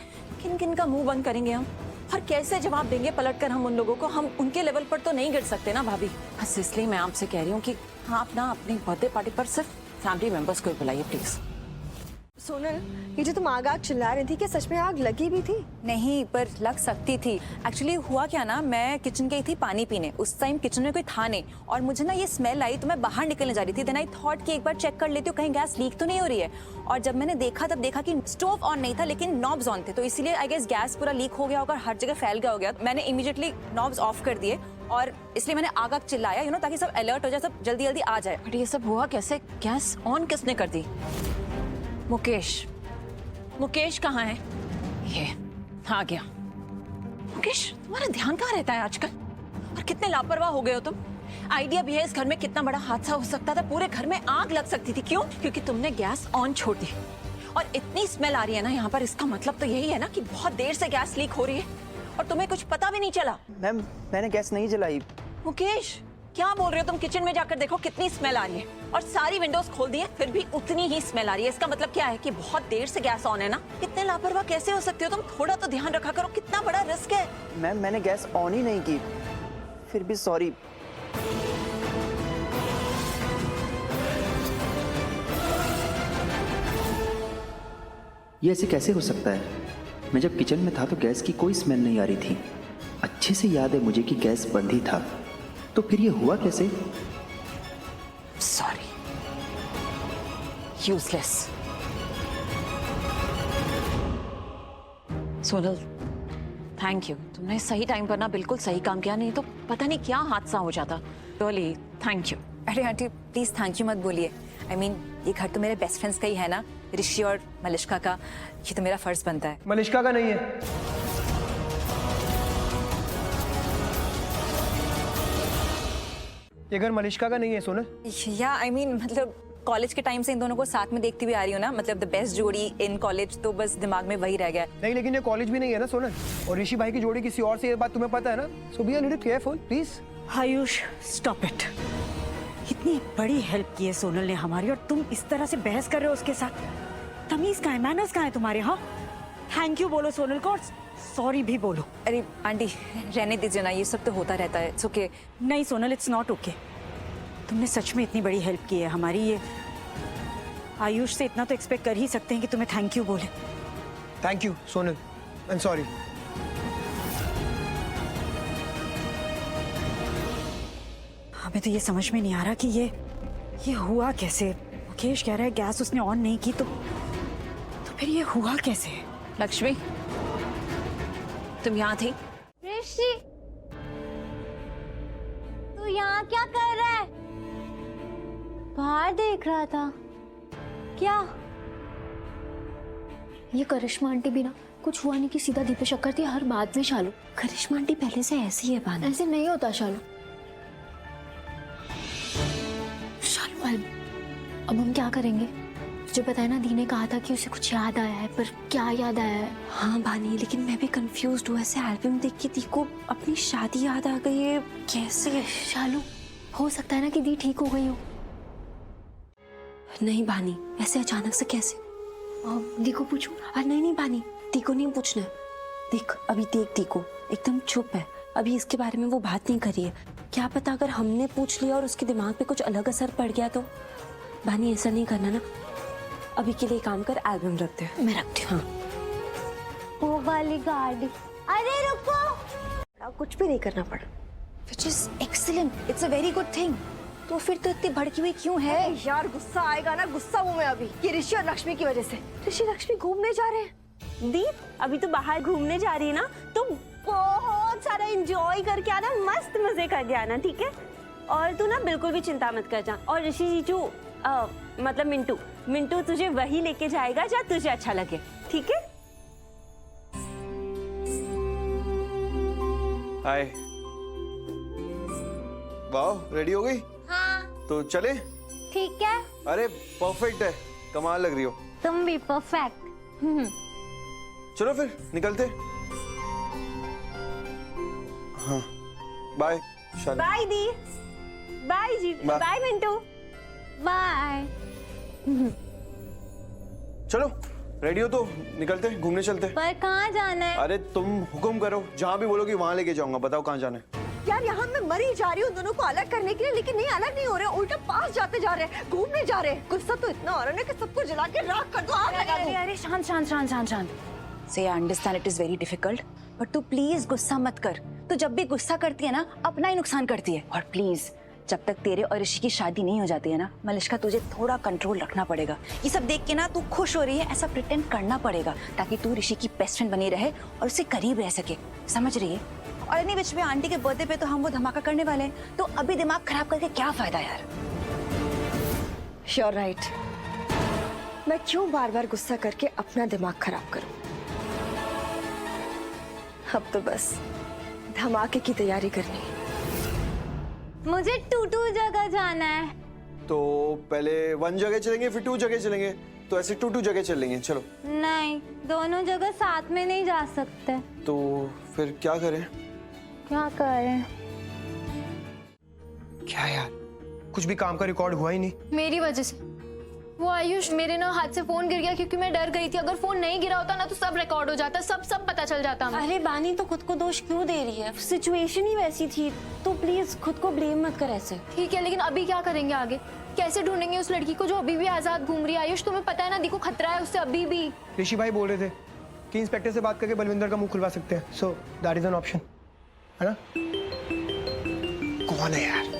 किन किन का मुंह बंद करेंगे हम, और कैसे जवाब देंगे पलटकर हम उन लोगों को। हम उनके लेवल पर तो नहीं गिर सकते ना भाभी। बस इसलिए मैं आपसे कह रही हूँ कि आप ना अपनी बर्थडे पार्टी पर सिर्फ फैमिली मेंबर्स को ही बुलाइए प्लीज। सोनल, ये जो तुम आग चिल्ला रही थी, क्या सच में आग लगी भी थी? नहीं, पर लग सकती थी। एक्चुअली हुआ क्या ना, मैं किचन गई थी पानी पीने, उस टाइम किचन में कोई था नहीं और मुझे ना ये स्मेल आई तो मैं बाहर निकलने जा रही थी। देन आई थॉट कि एक बार चेक कर लेती हूँ कहीं गैस लीक तो नहीं हो रही है। और जब मैंने देखा तब देखा कि स्टोव ऑन नहीं था लेकिन नॉब्स ऑन थे, तो इसीलिए आई गेस गैस पूरा लीक हो गया होगा, हर जगह फैल गया हो गया। मैंने इमीडिएटली नॉब्स ऑफ कर दिए और इसलिए मैंने आग चिल्लाया ताकि सब अलर्ट हो जाए, सब जल्दी जल्दी आ जाए। बट ये सब हुआ कैसे? गैस ऑन किसने कर दी? मुकेश कहाँ है? ये आ गया। मुकेश, तुम्हारा ध्यान कहाँ रहता है आजकल? और कितने लापरवाह हो गए हो तुम। आइडिया भी है इस घर में कितना बड़ा हादसा हो सकता था, पूरे घर में आग लग सकती थी। क्यों? क्योंकि तुमने गैस ऑन छोड़ दी और इतनी स्मेल आ रही है ना यहाँ पर, इसका मतलब तो यही है ना कि बहुत देर से गैस लीक हो रही है। और तुम्हें कुछ पता भी नहीं चला। मैम मैंने गैस नहीं जलाई। मुकेश क्या बोल रहे हो तुम? किचन में जाकर देखो कितनी स्मेल आ रही है, और सारी विंडोज खोल दी है फिर भी उतनी ही स्मेल आ रही है। इसका मतलब क्या है कि बहुत देर से गैस ऑन है ना। इतने लापरवाह कैसे हो सकते हो तुम? थोड़ा तो ध्यान रखा करो, कितना बड़ा रिस्क है। मैम मैंने गैस ऑन ही नहीं की, फिर भी सॉरी। ये ऐसे कैसे हो सकता है? मैं जब किचन में था तो गैस की कोई स्मेल नहीं आ रही थी। अच्छे से याद है मुझे कि गैस बंद ही था, तो फिर ये हुआ कैसे? Sorry, useless. Sonal thank you, तुमने सही टाइम पर ना बिल्कुल सही काम किया, नहीं तो पता नहीं क्या हादसा हो जाता। Really thank you. अरे आंटी प्लीज थैंक यू मत बोलिए। आई मीन ये घर तो मेरे बेस्ट फ्रेंड्स का ही है ना, ऋषि और मलिष्का का। ये तो मेरा फर्ज बनता है। मलिष्का का नहीं है। ये घर मलिष्का का नहीं है सोनल। या आई मीन मतलब कॉलेज के टाइम से इन दोनों को साथ में देखती हुई आ रही हूँ ना, मतलब द बेस्ट जोड़ी इन कॉलेज, तो बस दिमाग में वही रह गया। नहीं लेकिन ये कॉलेज भी नहीं है ना सोनल, और ऋषि भाई की जोड़ी किसी और से, ये बात तुम्हें पता है ना। So be a little careful please. Ayush stop it. इतनी बड़ी हेल्प की है सोनल ने हमारी, और तुम इस तरह से बहस कर रहे हो उसके साथ। तमीज कहाँ है, मैनर्स कहाँ है तुम्हारे? हाँ थैंक यू बोलो सोनल को, और सॉरी भी बोलो। अरे आंटी रहने दीजिए ना, ये सब तो होता रहता है। It's okay. नहीं सोनल इट्स नॉट ओके। तुमने सच में इतनी बड़ी हेल्प की है हमारी, ये आयुष से इतना तो एक्सपेक्ट कर ही सकते हैं कि तुम्हें थैंक यू बोले। Thank you Sonal, I am sorry. हमें तो ये समझ में नहीं आ रहा कि ये हुआ कैसे। मुकेश कह रहा है गैस उसने ऑन नहीं की, तो फिर ये हुआ कैसे? लक्ष्मी तुम यहाँ थी? ऋषि तू यहाँ क्या कर रहा है? बाहर देख रहा था क्या? ये करिश्मा आंटी भी ना कुछ हुआ नहीं कि सीधा दीपे शक्कर थी हर बात में। शालू करिश्मा आंटी पहले से ऐसी है बाना। ऐसे नहीं होता शालू। शालू अब हम क्या करेंगे? तुझे पता है ना दी ने कहा था कि उसे कुछ याद आया है, पर क्या याद आया है? हाँ बानी, लेकिन मैं भी कंफ्यूज्ड हूँ। ऐसे एल्बम देख के दी को अपनी शादी याद आ गई है कैसे? शालू हो सकता है ना कि दी ठीक हो गई हो। नहीं बानी, ऐसे अचानक से कैसे? दी को पूछूं? नहीं बानी, दी को नहीं पूछना है। देख अभी देख दी को एकदम चुप है, अभी इसके बारे में वो बात नहीं करी है। क्या पता अगर हमने पूछ लिया और उसके दिमाग पे कुछ अलग असर पड़ गया तो? बानी ऐसा नहीं करना ना, अभी के लिए काम कर, एल्बम रखते हैं। मैं रखती हूँ। वो वाली गाड़ी। अरे रुको, कुछ भी नहीं करना पड़ा। Which is excellent, it's a very good thing। तो फिर तो इतनी भड़की हुई क्यों है? यार गुस्सा आएगा ना, गुस्सा हूँ मैं अभी। ये ऋषि और लक्ष्मी की वजह से। ऋषि लक्ष्मी घूमने जा रहे हैं। दीप अभी तो बाहर घूमने जा रही है ना, तो बहुत सारा एंजॉय करके आना, मस्त मजे करके आना, ठीक है? और तू ना बिल्कुल भी चिंता मत कर जा। और ऋषि जीजू मतलब मिंटू तुझे वही लेके जाएगा जहाँ तुझे अच्छा लगे, ठीक है? हाय। वाह रेडी हो गई? हाँ तो चले? ठीक है। अरे परफेक्ट है, कमाल लग रही हो। तुम भी परफेक्ट। चलो फिर निकलते। हाँ बाय शाली। बाय दी, बाय जी, बाय मिंटू, बाय। चलो रेडी हो तो निकलते, घूमने चलते। पर कहाँ जाना है? अरे तुम हुक्म करो, जहाँ भी बोलोगी वहाँ लेके जाऊंगा। बताओ कहाँ जाना है? यार यहाँ मैं मरी जा रही हूँ दोनों को अलग करने के लिए, लेकिन नहीं अलग नहीं हो रहे, उल्टा पास जाते जा रहे हैं, घूमने जा रहे हैं। गुस्सा तो इतना आ रहा है कि सबको जला के राख कर दो, आग लगा दो। अरे शांत शांत शांत शांत शांत। से I understand it is very difficult, but तू प्लीज गुस्सा मत कर। तू जब भी गुस्सा करती है ना अपना ही नुकसान करती है। और प्लीज जब तक तेरे और ऋषि की शादी नहीं हो जाती है ना मलिष्का, तुझे थोड़ा कंट्रोल रखना पड़ेगा। ये सब देख के ना तू खुश हो रही है ऐसा प्रिटेंड करना पड़ेगा, ताकि तू ऋषि की बेस्ट फ्रेंड बनी रहे और उससे करीब रह सके, समझ रही है? और इन्हीं बीच में आंटी के बर्थडे पे तो हम वो धमाका करने वाले हैं, तो अभी दिमाग खराब करके क्या फायदा यार? You're right। मैं क्यों बार बार गुस्सा करके अपना दिमाग खराब करूं? अब तो बस धमाके की तैयारी करनी है। मुझे टूटू जगह जाना है। तो पहले 1 जगह चलेंगे फिर 2 जगह चलेंगे, तो ऐसे 2 जगह चल लेंगे। चलो। नहीं, दोनों जगह साथ में नहीं जा सकते। तो फिर क्या करें? क्या करें? क्या यार, कुछ भी काम का रिकॉर्ड हुआ ही नहीं। मेरी वजह से वो आयुष, मेरे ना हाथ से फोन गिर गया क्योंकि मैं डर गई थी। अगर फोन नहीं गिरा होता ना तो सब रिकॉर्ड हो जाता, सब पता चल जाता हमें। अरे बानी तो खुद को दोष क्यों दे रही है? सिचुएशन ही वैसी थी, तो प्लीज खुद को ब्लेम मत कर ऐसे। ठीक है, लेकिन अभी क्या करेंगे आगे? कैसे ढूंढेंगे उस लड़की को जो अभी भी आजाद घूम रही है? आयुष, तुम्हें पता है ना, देखो खतरा है उससे अभी भी। ऋषि भाई बोल रहे थे कि इंस्पेक्टर से बात करके बलविंदर का मुंह खुलवा सकते हैं, so that is an option, है ना? कौन है यार?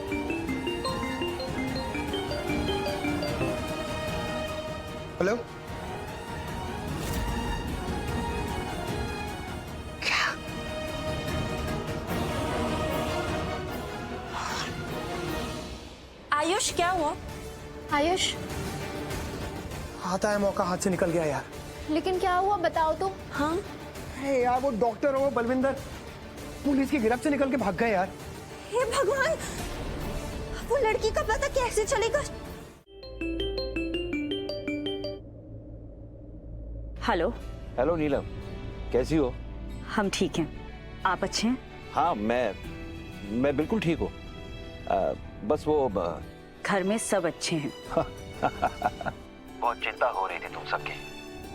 हेलो, आयुष क्या हुआ? आयुष, आता है मौका, हाथ से निकल गया यार। लेकिन क्या हुआ बताओ तो। हाँ यार, वो डॉक्टर और वो बलविंदर पुलिस की गिरफ्त से निकल के भाग गए यार। हे भगवान, वो लड़की का पता कैसे चलेगा? हेलो। हेलो नीलम, कैसी हो? हम ठीक हैं, आप अच्छे हैं? हाँ, मैं बिल्कुल ठीक हूँ। बस वो घर में सब अच्छे हैं। बहुत चिंता हो रही थी तुम सबकी।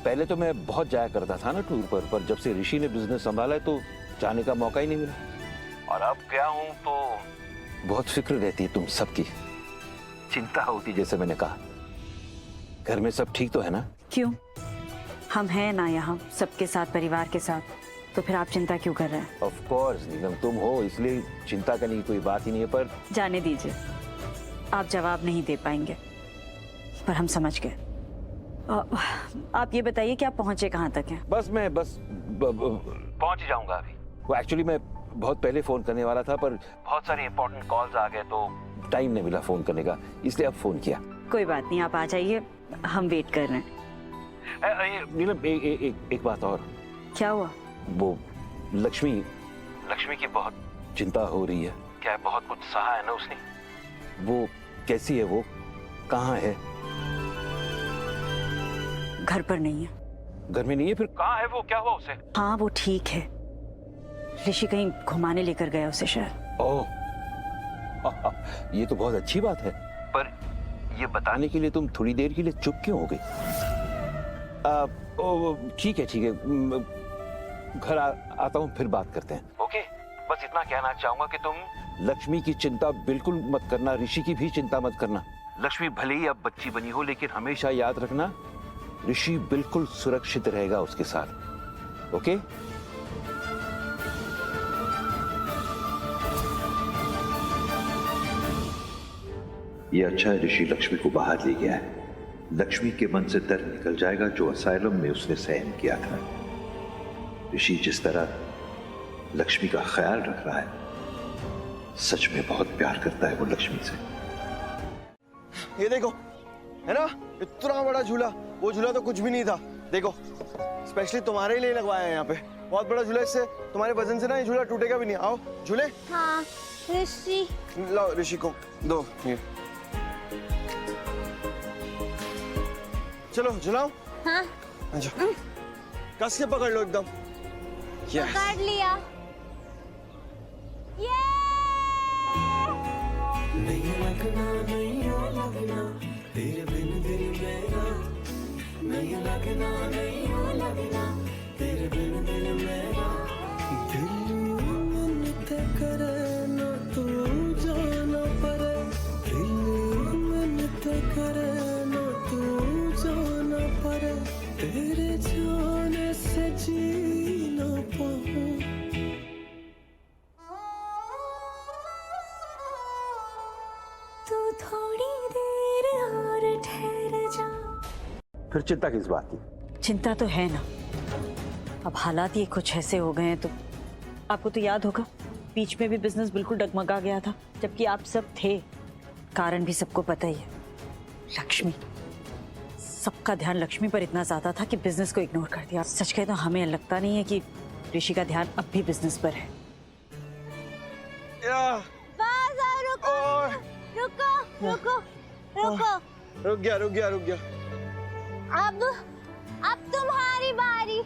पहले तो मैं बहुत जाया करता था ना टूर पर जब से ऋषि ने बिजनेस संभाला है तो जाने का मौका ही नहीं मिला। और अब गया हूँ तो बहुत फिक्र रहती है तुम सबकी, चिंता होती जैसे मैंने कहा। घर में सब ठीक तो है ना? क्यों, हम हैं ना यहाँ सबके साथ, परिवार के साथ, तो फिर आप चिंता क्यों कर रहे हैं? ऑफ कोर्स नीलम, तुम हो इसलिए चिंता करने की कोई बात ही नहीं है। पर जाने दीजिए, आप जवाब नहीं दे पाएंगे, पर हम समझ गए। आप ये बताइए कि आप पहुंचे कहाँ तक हैं? बस पहुंच ही जाऊंगा अभी। वो एक्चुअली मैं बहुत पहले फोन करने वाला था पर बहुत सारे इंपॉर्टेंट कॉल्स आ गए तो टाइम नहीं मिला फोन करने का, इसलिए अब फोन किया। कोई बात नहीं, आप आ जाइए, हम वेट कर रहे हैं। नीलम, एक बात और। क्या हुआ? वो लक्ष्मी की बहुत चिंता हो रही है। क्या है, बहुत कुछ सहा है ना उसने। वो कैसी है, वो कहाँ है? घर पर नहीं है। घर में नहीं है? फिर कहाँ है वो? क्या हुआ उसे? हाँ, वो ठीक है। ऋषि कहीं घुमाने लेकर गया उसे शायद। ओह, ये तो बहुत अच्छी बात है। पर ये बताने के लिए तुम थोड़ी देर के लिए चुप क्यों हो गई? ठीक है, घर आता हूँ, फिर बात करते हैं। ओके, बस इतना कहना चाहूंगा कि तुम लक्ष्मी की चिंता बिल्कुल मत करना, ऋषि की भी चिंता मत करना। लक्ष्मी भले ही अब बच्ची बनी हो, लेकिन हमेशा याद रखना ऋषि बिल्कुल सुरक्षित रहेगा उसके साथ। ओके? ये अच्छा है ऋषि लक्ष्मी को बाहर ले गया है। लक्ष्मी के मन से डर निकल जाएगा जो असाइलम में उसने सहन किया था। ऋषि जिस तरह लक्ष्मी का ख्याल रख रहा है, सच में बहुत प्यार करता है वो लक्ष्मी से। ये देखो, है ना, इतना बड़ा झूला। वो झूला तो कुछ भी नहीं था। देखो, स्पेशली तुम्हारे लिए लगवाया है यहाँ पे। बहुत बड़ा झूला, इससे तुम्हारे वजन से ना ये झूला टूटेगा भी नहीं। आओ झूले। हाँ ऋषि, लाओ ऋषि को दो ये। चलो झुलाओ। हाँ, अच्छा, कस के पकड़ लो एकदम। यस, पकड़ लिया। नहीं लगना तेरे बिन दिल मेरा, नहीं लगना तेरे बिन दिल मेरा। दिल मन ते करे ना तू जाना पड़े, दिल मन ते करे ना तू जाना पड़े, तेरे जाने से जी ना पाऊं। तू थोड़ी देर और ठहर जा। फिर चिंता किस बात की? चिंता तो है ना, अब हालात ये कुछ ऐसे हो गए हैं। तो आपको तो याद होगा, बीच में भी बिजनेस बिल्कुल डगमगा गया था, जबकि आप सब थे। कारण भी सबको पता ही है, लक्ष्मी। सबका ध्यान लक्ष्मी पर इतना ज्यादा था कि बिजनेस को इग्नोर कर दिया। सच कहे तो हमें लगता नहीं है कि ऋषि का ध्यान अब भी बिजनेस पर है। रुको रुको रुको। रुको। रुक गया। अब तुम्हारी बारी।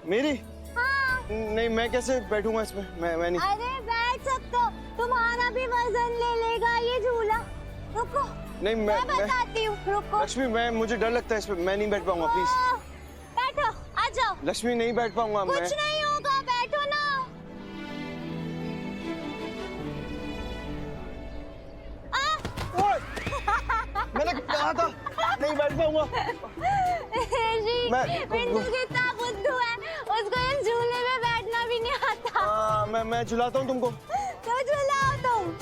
मेरी? हाँ। नहीं, मैं कैसे बैठूंगा इसमें? मैं नहीं। अरे बैठ सकते हो, तुम्हारा भी वजन ले लेगा ये झूला। रुको। नहीं, मैं बताती हूँ, रुको। लक्ष्मी, मुझे डर लगता है इसमें, मैं नहीं बैठ पाऊंगा, प्लीज। बैठो, आ जाओ। लक्ष्मी, नहीं बैठ पाऊंगा मैं। कुछ नहीं होगा, बैठो ना। मैंने कहा था नहीं बैठ पाऊंगा। पिंटू कितना बुद्धू है, उसको इस झूले में बैठना भी नहीं आता। मैं झुलाता हूँ तुमको। तो झुलाओ तुम।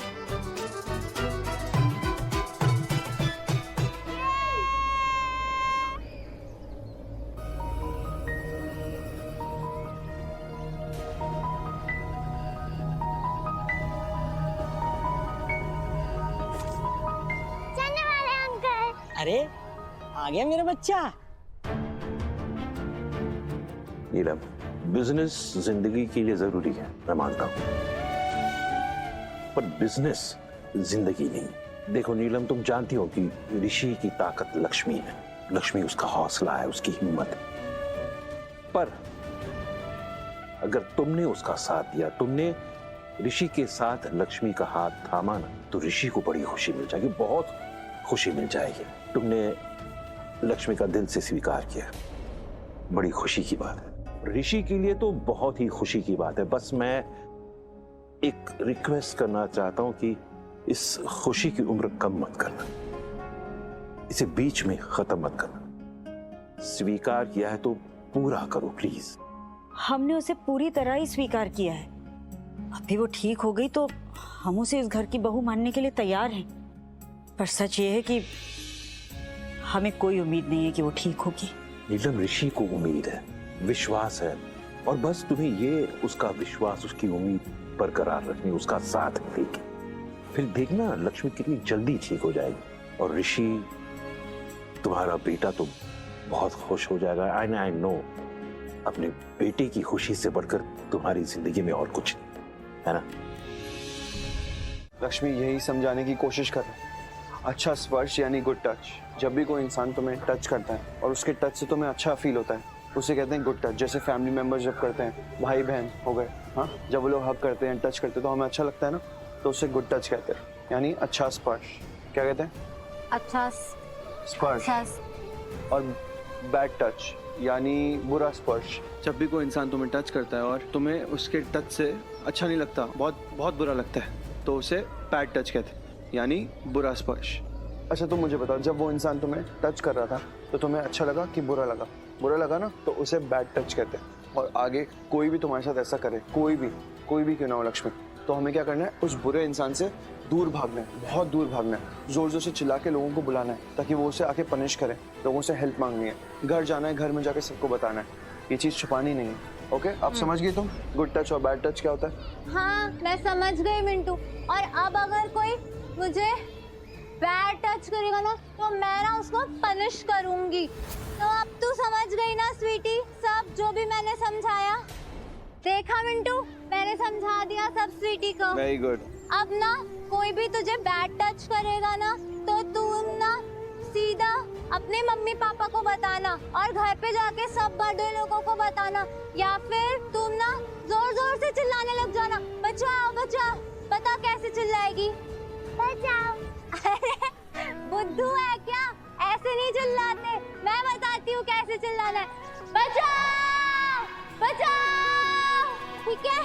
अरे आ गया मेरा बच्चा। नीलम, बिजनेस जिंदगी के लिए जरूरी है, मैं मानता हूं, पर बिजनेस जिंदगी नहीं। देखो नीलम, तुम जानती हो कि ऋषि की ताकत लक्ष्मी है, लक्ष्मी उसका हौसला है, उसकी हिम्मत है। पर अगर तुमने उसका साथ दिया, तुमने ऋषि के साथ लक्ष्मी का हाथ थामा ना, तो ऋषि को बड़ी खुशी मिल जाएगी, बहुत खुशी मिल जाएगी। तुमने लक्ष्मी का दिल से स्वीकार किया, बड़ी खुशी की बात है। ऋषि के लिए तो बहुत ही खुशी की बात है। बस मैं एक रिक्वेस्ट करना चाहता हूं कि इस खुशी की उम्र कम मत करना, इसे बीच में खत्म मत करना। स्वीकार किया है तो पूरा करो प्लीज। हमने उसे पूरी तरह ही स्वीकार किया है। अभी वो ठीक हो गई तो हम उसे इस घर की बहू मानने के लिए तैयार हैं। पर सच ये है कि हमें कोई उम्मीद नहीं है कि वो ठीक होगी। नीलम, ऋषि को उम्मीद है, विश्वास है, और बस तुम्हें ये उसका विश्वास, उसकी उम्मीद बरकरार रखनी, उसका साथ देगी। फिर देखना लक्ष्मी कितनी जल्दी ठीक हो जाएगी, और ऋषि तुम्हारा बेटा तो बहुत खुश हो जाएगा। आई नो, अपने बेटे की खुशी से बढ़कर तुम्हारी जिंदगी में और कुछ नहीं है ना। लक्ष्मी, यही समझाने की कोशिश कर रहा हूं। अच्छा स्पर्श यानी गुड टच। जब भी कोई इंसान तुम्हें टच करता है और उसके टच से तुम्हें अच्छा फील होता है, उसे कहते हैं गुड टच। जैसे फैमिली मेंबर्स जब करते हैं, भाई बहन हो गए, हाँ, जब वो लोग हग करते हैं, टच करते हैं, तो हमें अच्छा लगता है ना, तो उसे गुड टच कहते हैं, यानी अच्छा स्पर्श। क्या कहते हैं? अच्छा स्पर्श। और बैड टच यानी बुरा स्पर्श। जब भी कोई इंसान तुम्हें टच करता है और तुम्हें उसके टच से अच्छा नहीं लगता, बहुत बहुत बुरा लगता है, तो उसे बैड टच कहते हैं, यानी बुरा स्पर्श। अच्छा, तुम मुझे बताओ, जब वो इंसान तुम्हें टच कर रहा था तो तुम्हें अच्छा लगा कि बुरा लगा? बुरा लगा ना, तो उसे बैड टच कहते हैं। और आगे कोई भी तुम्हारे साथ ऐसा करे, कोई भी क्यों ना हो लक्ष्मी, तो हमें क्या करना है? उस बुरे इंसान से दूर भागना है, बहुत दूर भागना है, जोर जोर से चिल्ला के लोगों को बुलाना है ताकि वो उसे आके पनिश करें, लोगों से हेल्प मांगनी है, घर जाना है, घर में जाके सबको बताना है, ये चीज छुपानी नहीं है। ओके, आप समझ गई तुम गुड टच और बैड टच क्या होता है? हाँ, मैं समझ गई मिंटू। और अब अगर कोई मुझे बैड टच करेगा ना, तो मैं ना उसको पनिश करूंगी। तो अब तू समझ गई ना स्वीटी, सब जो भी मैंने समझाया? देखा मिंटू, मैंने समझा दिया सब स्वीटी को। Very good. अब ना कोई भी तुझे बैड टच करेगा ना, तो तू ना सीधा अपने मम्मी पापा को बताना और घर पे जाके सब बड़े लोगों को बताना, या फिर तुम ना जोर जोर से चिल्लाने लग जाना, बचाओ बचाओ। पता कैसे चिल्लाएगी? बचाओ। अरे बुद्धू है क्या? ऐसे नहीं चिल्लाते, मैं बताती हूँ कैसे चिल्लाना है। बचाओ बचाओ, ठीक है?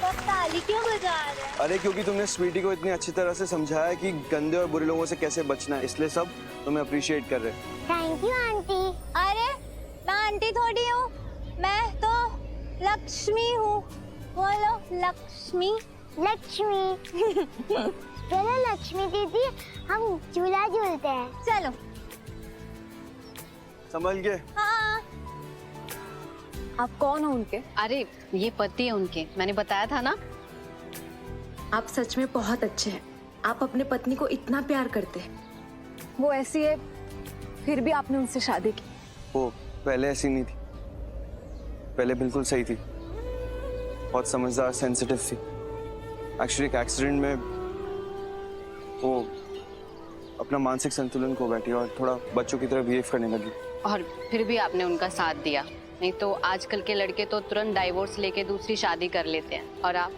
तो ताली क्यों बजा रहे हैं? अरे क्योंकि तुमने स्वीटी को इतनी अच्छी तरह से समझाया कि गंदे और बुरे लोगों से कैसे बचना है, इसलिए सब तुम्हें अप्रिशिएट कर रहे हैं। Thank you aunty. अरे मैं आंटी थोड़ी हूँ, मैं तो लक्ष्मी हूँ। बोलो लक्ष्मी। लक्ष्मी। चलो लक्ष्मी दीदी, हम झूला झूलते हैं। चलो। संभल के। हाँ। आप कौन हो उनके? अरे ये पति है उनके, मैंने बताया था ना। आप सच में बहुत अच्छे हैं। आप अपने पत्नी को इतना प्यार करते हैं। वो ऐसी है, फिर भी आपने उनसे शादी की। वो पहले ऐसी नहीं थी, पहले बिल्कुल सही थी, बहुत समझदार, सेंसिटिव थी। एक्चुअली एक एक्सीडेंट में वो अपना मानसिक संतुलन खो बैठी और थोड़ा बच्चों की तरह बिहेव करने लगी। और फिर भी आपने उनका साथ दिया, नहीं तो आजकल के लड़के तो तुरंत डाइवोर्स लेके दूसरी शादी कर लेते हैं। और आप,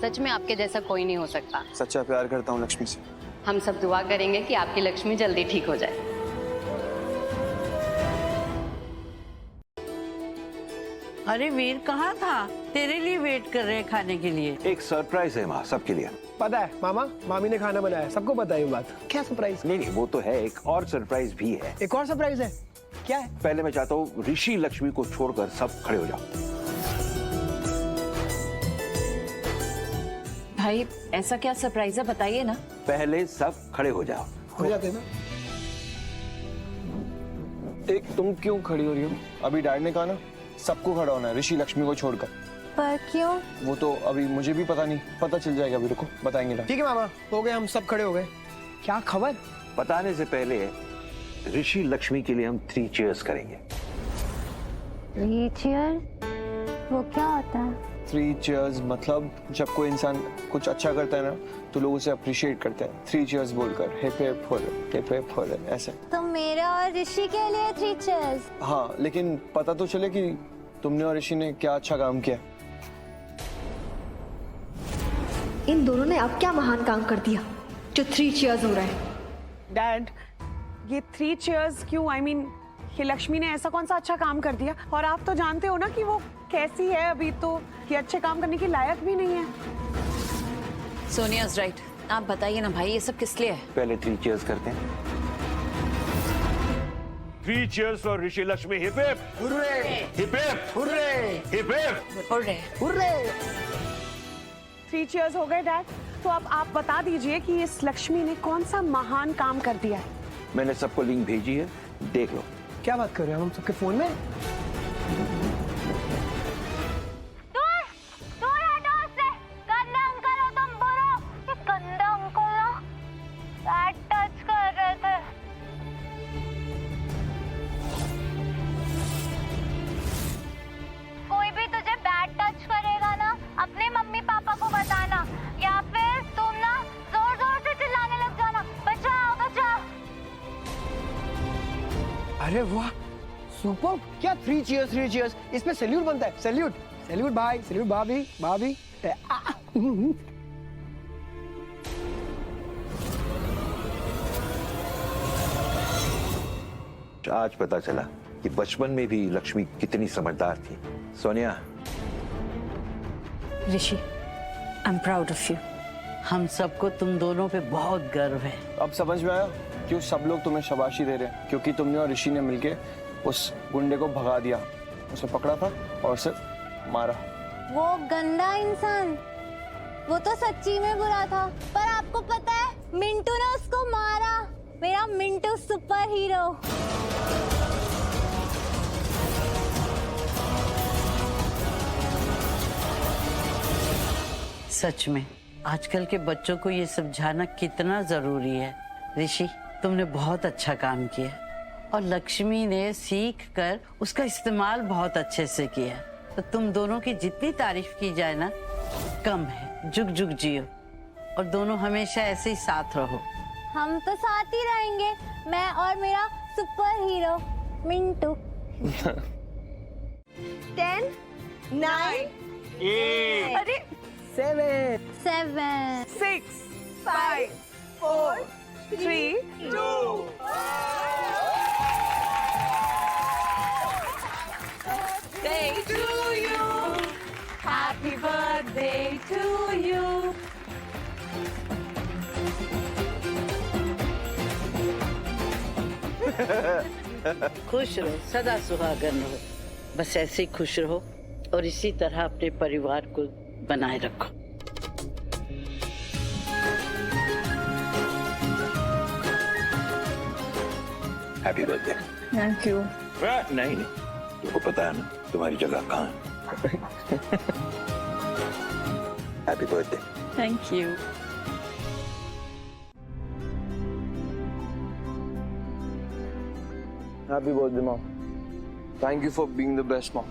सच में आपके जैसा कोई नहीं हो सकता। सच्चा प्यार करता हूँ लक्ष्मी से। हम सब दुआ करेंगे कि आपकी लक्ष्मी जल्दी ठीक हो जाए। अरे वीर कहाँ था? तेरे लिए वेट कर रहे हैं खाने के लिए। एक सरप्राइज है माँ सबके लिए। पता है मामा, मामी ने खाना बनाया, सबको पता है ये बात। क्या सरप्राइज? नहीं वो तो है, एक और सरप्राइज भी है। एक और सरप्राइज है? क्या है? पहले मैं चाहता हूँ ऋषि लक्ष्मी को छोड़कर सब खड़े हो जाओ। भाई ऐसा क्या सरप्राइज है, बताइए ना। पहले सब खड़े हो जाओ। हो जाते ना। एक तुम क्यों खड़ी हो रही हो? अभी डैड ने कहा ना सबको खड़ा होना है ऋषि लक्ष्मी को छोड़कर। पर क्यों? वो तो अभी मुझे भी पता नहीं, पता चल जाएगा, अभी रुको बताएंगे ना। ठीक है मामा, हो गए, हम सब खड़े हो गए। क्या खबर? बताने से पहले ऋषि लक्ष्मी के लिए हम 3 चीयर्स करेंगे। 3 चीयर? वो क्या होता है? 3 चीयर्स मतलब जब कोई इंसान कुछ अच्छा करता है ना तो लोग उसे अप्रिशिएट करते हैं 3 चीयर्स बोलकर, hip hip hurray, hip hip hurray, ऐसे। तो मेरे और ऋषि के लिए 3 चीयर्स। हाँ, लेकिन पता तो चले कि तुमने और ऋषि ने क्या अच्छा काम किया। इन दोनों ने अब क्या महान काम कर दिया जो 3 चीयर्स हो रहा है? डैड, ये 3 चीयर्स क्यों? आई मीन ये लक्ष्मी ने ऐसा कौन सा अच्छा काम कर दिया? और आप तो जानते हो ना कि वो कैसी है, अभी तो ये अच्छे काम करने के लायक भी नहीं है। Sonia is right. आप बताइए ना भाई, ये सब किस लिए है? पहले 3 चीयर्स करते हैं। 3 cheers for Rishi Lakshmi. Hip hip hurray, hip hip hurray, hip hip hurray, hurray. 3 cheers हो गए डैड। तो अब आप बता दीजिए कि इस लक्ष्मी ने कौन सा महान काम कर दिया है? मैंने सबको लिंक भेजी है, देख लो। क्या बात कर रहे हैं हम सबके फोन में? अरे वाह, सुपर! क्या 3 चीयर्स 3 चीयर्स? इसमें सैल्यूट बनता है। सैल्यूट, सैल्यूट भाई, सैल्यूट भाभी, भाभी। आज पता चला कि बचपन में भी लक्ष्मी कितनी समझदार थी। Sonia. Rishi, I am proud of you. हम सबको तुम दोनों पे बहुत गर्व है। अब समझ में आया क्यों सब लोग तुम्हें शाबाशी दे रहे हैं? क्योंकि तुमने और ऋषि ने मिलके उस गुंडे को भगा दिया, उसे पकड़ा था और उसे मारा। वो गंदा इंसान, वो तो सच्ची में बुरा था, पर आपको पता है मिंटू ने उसको मारा। मेरा मिंटू सुपर हीरो। सच में आजकल के बच्चों को ये समझाना कितना जरूरी है। ऋषि, तुमने बहुत अच्छा काम किया और लक्ष्मी ने सीख कर उसका इस्तेमाल बहुत अच्छे से किया। तो तुम दोनों की जितनी तारीफ की जाए ना कम है। जुग जुग जियो और दोनों हमेशा ऐसे ही साथ रहो। हम तो साथ ही रहेंगे, मैं और मेरा सुपर हीरो मिंटू। 10, 9, 8, अरे 7, 6, 5, 4, 3, 2, birthday to you, happy birthday to you. खुश रहो, सदा सुहागन रहो। बस ऐसे ही खुश रहो और इसी तरह अपने परिवार को बनाए रखो। Happy birthday. Thank you. नहीं, तुमको पता है ना तुम्हारी जगह कहाँ है। Happy birthday. Thank you. Happy birthday mom. Thank you for being the best mom.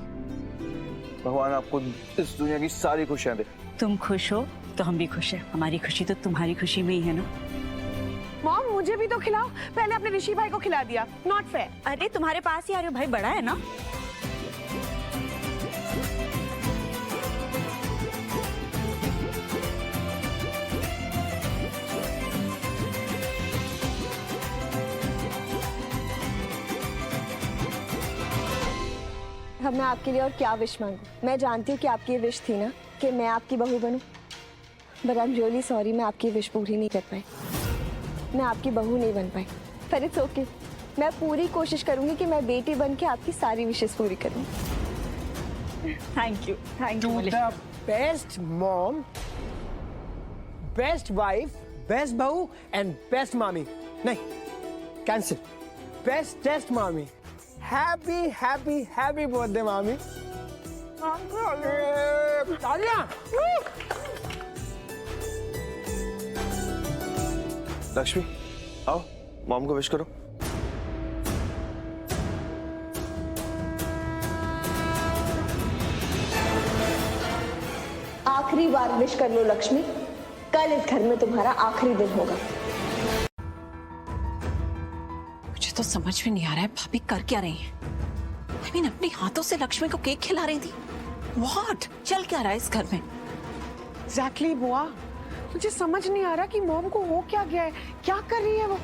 भगवान आपको इस दुनिया की सारी खुशियां दे। तुम खुश हो तो हम भी खुश हैं। हमारी खुशी तो तुम्हारी खुशी में ही है ना। मॉम मुझे भी तो खिलाओ, पहले अपने ऋषि भाई को खिला दिया, नॉट फेयर। अरे तुम्हारे पास ही आ रहे हो भाई, बड़ा है ना। अब मैं आपके लिए और क्या विश मांगू? मैं जानती हूँ कि आपकी ये विश थी ना कि मैं आपकी बहू बनूं, but I am really sorry, मैं आपकी विश पूरी नहीं कर पाई। मैं आपकी बहू नहीं बन पाई, पर इट्स ओके। मैं पूरी कोशिश करूंगी कि मैं बेटी बन के आपकी सारी विशेस पूरी करूं। Thank you the best mom, best wife, best बहू एंड बेस्ट मामी। नहीं, कैंसिल। बेस्टेस्ट मामी। हैप्पी हैप्पी हैप्पी बर्थडे मामी। तालियां। लक्ष्मी आओ, मॉम को विश करो। आखिरी बार विश कर लो लक्ष्मी, कल इस घर में तुम्हारा आखिरी दिन होगा। मुझे तो समझ में नहीं आ रहा है भाभी कर क्या रही हैं। I mean, अपने हाथों से लक्ष्मी को केक खिला रही थी। What? चल क्या रहा है इस घर में? एग्जैक्टली बुआ, मुझे समझ नहीं आ रहा कि मॉम को हो क्या गया है, क्या कर रही है वो।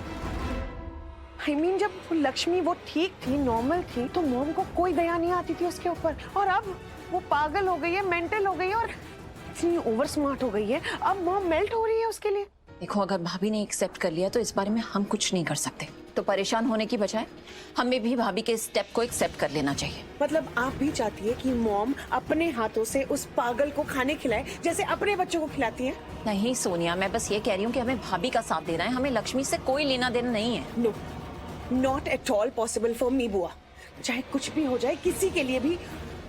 I mean, जब लक्ष्मी वो ठीक थी, नॉर्मल थी, तो मॉम को कोई दया नहीं आती थी उसके ऊपर, और अब वो पागल हो गई है, मेंटल हो गई है और इतनी ओवर स्मार्ट हो गई है। अब मॉम मेल्ट हो रही है उसके लिए। देखो, अगर भाभी ने एक्सेप्ट कर लिया तो इस बारे में हम कुछ नहीं कर सकते। तो परेशान होने की बजाय हमें भी भाभी के स्टेप को एक्सेप्ट कर लेना चाहिए। मतलब आप भी चाहती है कि मॉम अपने हाथों से उस पागल को खाने खिलाए जैसे अपने बच्चों को खिलाती है? नहीं सोनिया, मैं बस ये कह रही हूँ कि हमें भाभी का साथ देना है, हमें लक्ष्मी से कोई लेना देना नहीं है। No, not at all possible for me बुआ। चाहे कुछ भी हो जाए, किसी के लिए भी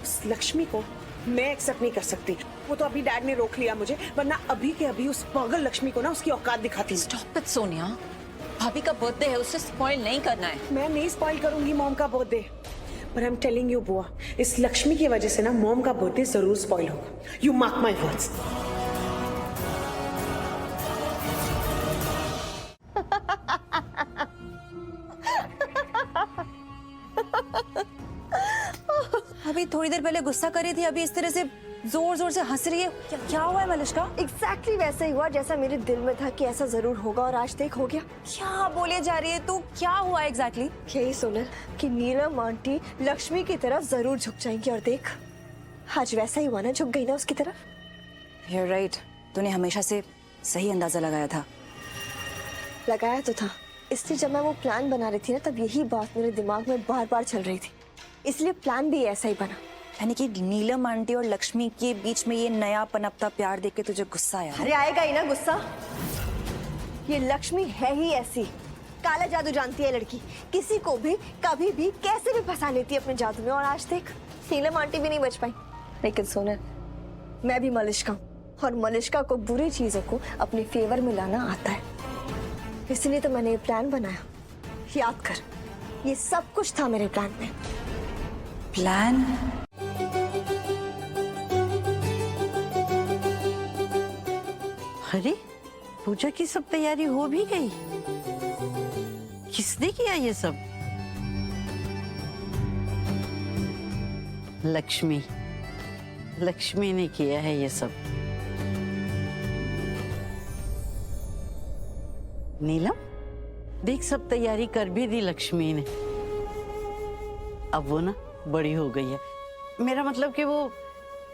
उस लक्ष्मी को मैं एक्सेप्ट नहीं कर सकती। वो तो अभी डैड ने रोक लिया मुझे, वरना अभी के अभी उस पागल लक्ष्मी को ना उसकी औकात दिखाती। स्टॉप इट सोनिया, भाभी का बर्थडे है, उसे स्पॉइल नहीं करना है। मैं नहीं स्पॉइल करूंगी मॉम का बर्थडे, पर आई एम टेलिंग यू बुआ, इस लक्ष्मी की वजह से ना मॉम का बर्थडे जरूर स्पॉइल होगा। You mark my words. अभी थोड़ी देर पहले गुस्सा कर रही थी, अभी इस तरह से जोर जोर से हंस रही है। क्या हुआ है मलिष्का? एग्जैक्टली वैसा ही हुआ जैसा मेरे दिल में था कि ऐसा जरूर होगा, और आज तक हो गया। क्या बोले जा रही है तू? क्या हुआ एग्जैक्टली? यही सोनल कि नीलम आंटी लक्ष्मी की तरफ जरूर झुक जाएंगी, और देख आज वैसा ही हुआ ना, झुक गई ना उसकी तरफ। You're right, तूने हमेशा से सही अंदाजा लगाया था। लगाया तो था, इसलिए जब मैं वो प्लान बना रही थी ना, तब यही बात मेरे दिमाग में बार बार चल रही थी, इसलिए प्लान भी ऐसा ही बना। यानी कि नीलम आंटी और लक्ष्मी के बीच में ये नया पनपता प्यार देख के तुझे गुस्सा आया? अरे आएगा ही ना गुस्सा, ये लक्ष्मी है ही ऐसी, काला जादू जानती है लड़की, किसी को भी कभी भी कैसे भी फंसा लेती है अपने जादू में, और आज तक नीलम आंटी भी नहीं बच पाई। लेकिन सोनल, मैं भी मलिष्का हूँ, और मलिष्का को बुरी चीजों को अपने फेवर में लाना आता है, इसलिए तो मैंने ये प्लान बनाया। याद कर, ये सब कुछ था मेरे प्लान में। प्लान? अरे पूजा की सब तैयारी हो भी गई? किसने किया ये सब? लक्ष्मी, लक्ष्मी ने किया है ये सब। नीलम देख, सब तैयारी कर भी दी लक्ष्मी ने। अब वो ना बड़ी हो गई है, मेरा मतलब कि वो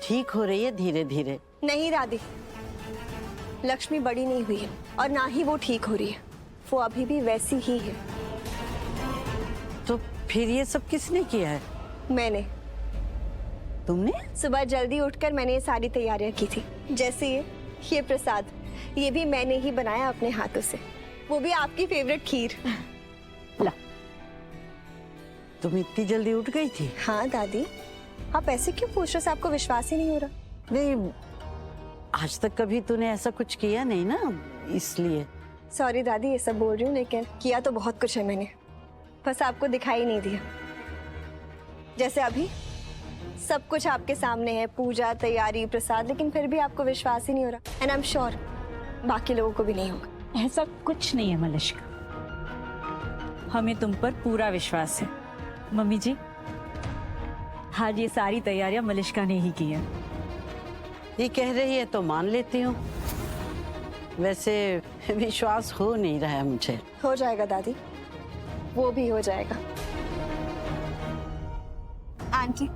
ठीक हो रही है धीरे धीरे। नहीं राधी, लक्ष्मी बड़ी नहीं हुई है, और ना ही वो ठीक हो रही है, वो अभी भी वैसी ही है। तो फिर ये सब किसने किया है? मैंने। तुमने? सुबह जल्दी उठकर मैंने ये सारी तैयारियां की थी, जैसे ये प्रसाद, ये भी मैंने ही बनाया अपने हाथों से, वो भी आपकी फेवरेट खीर। ला, तुम इतनी जल्दी उठ गई थी? हाँ दादी, आप ऐसे क्यों पूछ रहे हो? आपको विश्वास ही नहीं हो रहा? नहीं, आज तक कभी तूने ऐसा कुछ किया नहीं ना, इसलिए। सॉरी दादी, ये सब बोल रही हूँ, लेकिन किया तो बहुत कुछ है मैंने, बस आपको दिखाई नहीं दिया। जैसे अभी सब कुछ आपके सामने है, पूजा, तैयारी, प्रसाद, लेकिन फिर भी आपको विश्वास ही नहीं हो रहा। एंड आई एम श्योर बाकी लोगों को भी नहीं होगा। ऐसा कुछ नहीं है मलिश्का, हमें तुम पर पूरा विश्वास है। मम्मी जी, आज ये सारी तैयारियां मलिश्का ने ही की हैं। ये कह रही है तो मान लेती हूँ, वैसे विश्वास हो नहीं रहा है मुझे। हो जाएगा दादी, वो भी हो जाएगा। आंटी,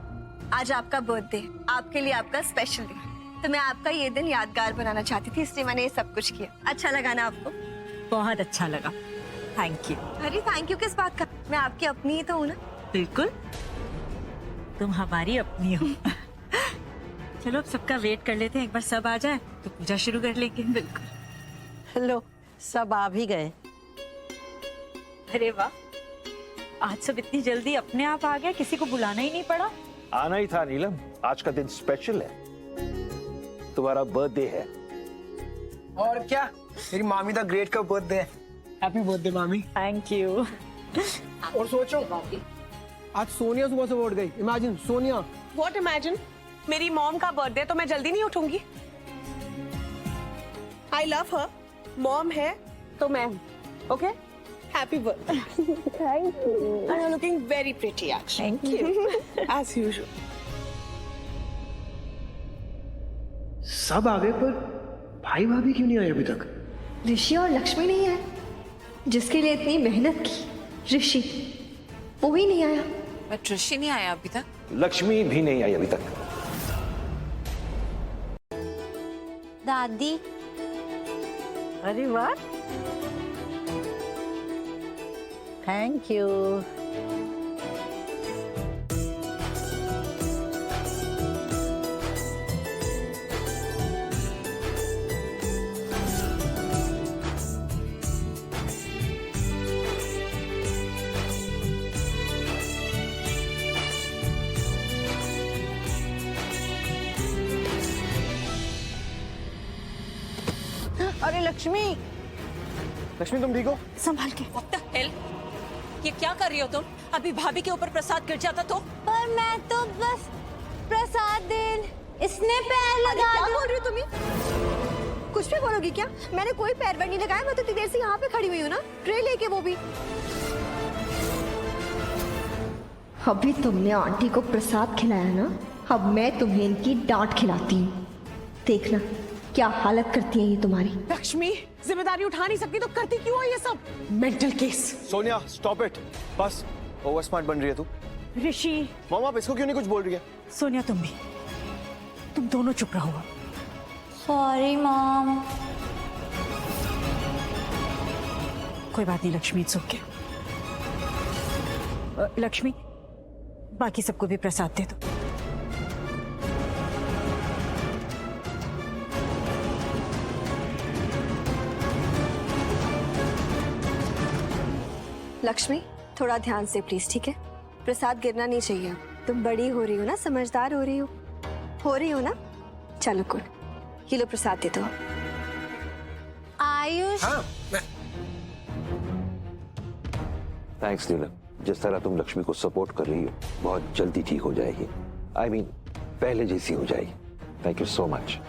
आज आपका बर्थडे, आपके लिए आपका स्पेशल डे, तो मैं आपका ये दिन यादगार बनाना चाहती थी, इसलिए मैंने ये सब कुछ किया। अच्छा लगा ना आपको? बहुत अच्छा लगा, थैंक यू। अरे थैंक यू किस बात का, मैं आपकी अपनी ही तो हूँ ना। बिल्कुल, तुम हमारी अपनी हो। चलो अब सबका वेट कर लेते हैं, एक बार सब आ जाए तो पूजा शुरू कर लेंगे। बिल्कुल। लो, सब आ भी गए। अरे वाह, आज सब इतनी जल्दी अपने आप आ गए, किसी को बुलाना ही नहीं पड़ा। आना ही था नीलम, आज का दिन स्पेशल है, तुम्हारा बर्थडे है। और क्या, मेरी मामी द ग्रेट का बर्थडे है। हैप्पी बर्थडे मामी। Thank you. और सोचो, आज सोनिया सुबह से उठ गई। इमेजिन, सोनिया। What imagine? मेरी मॉम का बर्थडे तो मैं जल्दी नहीं उठूंगी। आई लव हर, मॉम है तो मैं हूँ। Okay, happy birthday. Thank you. You are looking very pretty आज। Thank you. As usual. सब आ गए, पर भाई भाभी क्यों नहीं आए अभी तक? ऋषि और लक्ष्मी नहीं आए, जिसके लिए इतनी मेहनत की, ऋषि, वो ही नहीं आया। बट ऋषि नहीं आया अभी तक। लक्ष्मी भी नहीं आई अभी तक। दादी। अरे वाह, थैंक यू। अरे लक्ष्मी, लक्ष्मी तुम ठीक हो? संभाल के। What the hell? ये क्या कर रही हो तुम? अभी भाभी के ऊपर प्रसाद गिर जाता तो? पर मैं तो बस प्रसाद देन, इसने पैर लगा क्या बोल रही हो तुम? कुछ भी बोलोगी क्या? मैंने कोई पैर वैर नहीं लगाया, मैं तो इतनी देर से यहाँ पे खड़ी हुई हूँ ना, ट्रे लेके, वो भी। अभी तुमने आंटी को प्रसाद खिलाया ना, अब मैं तुम्हें इनकी डांट खिलाती हूँ। देखना क्या हालत करती है ये तुम्हारी। लक्ष्मी जिम्मेदारी उठा नहीं सकती तो करती क्यों है ये सब? Mental case. Sonia stop it, बस ओवर स्मार्ट बन रही है तू। ऋषि। मॉम आप इसको क्यों नहीं कुछ बोल रही है? सोनिया तुम भी, तुम दोनों चुप रहो। Sorry mom. कोई बात नहीं लक्ष्मी, इट्स ओके। लक्ष्मी, बाकी सबको भी प्रसाद दे दो। लक्ष्मी थोड़ा ध्यान से प्लीज, ठीक है? प्रसाद गिरना नहीं चाहिए। तुम बड़ी हो रही हो ना, समझदार हो रही हो ना। चलो गुड, ये लो प्रसाद दे दो। आयुष। हाँ, थैंक्स नीलम, जिस तरह तुम लक्ष्मी को सपोर्ट कर रही हो, बहुत जल्दी ठीक हो जाएगी। आई मीन पहले जैसी हो जाएगी। Thank you so much.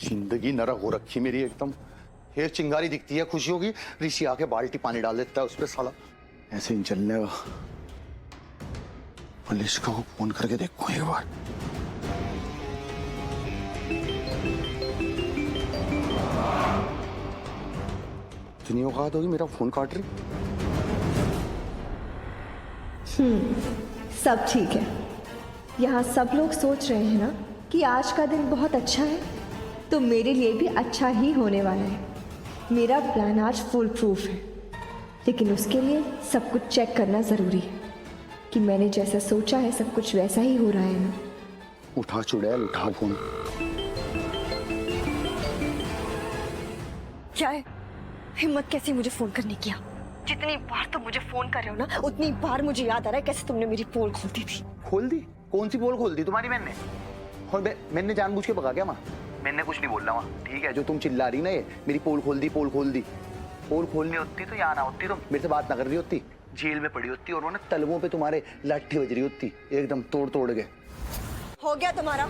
जिंदगी नरक हो रखी मेरी एकदम। हेर चिंगारी दिखती है खुशियों की, ऋषि आके बाल्टी पानी डाल देता है उस पर, साला ऐसे ही चलने का। मलिश्का को फोन करके देखो एक बार। इतनी औकात होगी, मेरा फोन काट रही। सब ठीक है। यहाँ सब लोग सोच रहे हैं ना कि आज का दिन बहुत अच्छा है, तो मेरे लिए भी अच्छा ही होने वाला है। मेरा प्लान आज फुल प्रूफ है, लेकिन उसके लिए सब कुछ चेक करना ज़रूरी है कि मैंने जैसा सोचा है सब कुछ वैसा ही हो रहा है ना। उठा चुड़ैल, उठा फोन। क्या है, हिम्मत कैसी मुझे फोन करने की? जितनी बार तुम मुझे फोन कर रहे हो ना, उतनी बार मुझे याद आ रहा है कैसे तुमने मेरी पोल खोल दी थी। खोल दी? कौन सी पोल खोल दी तुम्हारी मैंने? और मैंने जानबूझ के भगा क्या माँ? मैंने कुछ नहीं बोला वहाँ, ठीक है? जो तुम चिल्ला रही ना, ये मेरी पोल खोल दी, पोल खोल दी। पोल खोलनी होती तो यहाँ ना होती, तुम मेरे से बात ना कर रही होती। जेल में पड़ी होती और वो ना तलवों पे तुम्हारे लाठी बज रही होती एकदम तोड़ के। हो गया तुम्हारा,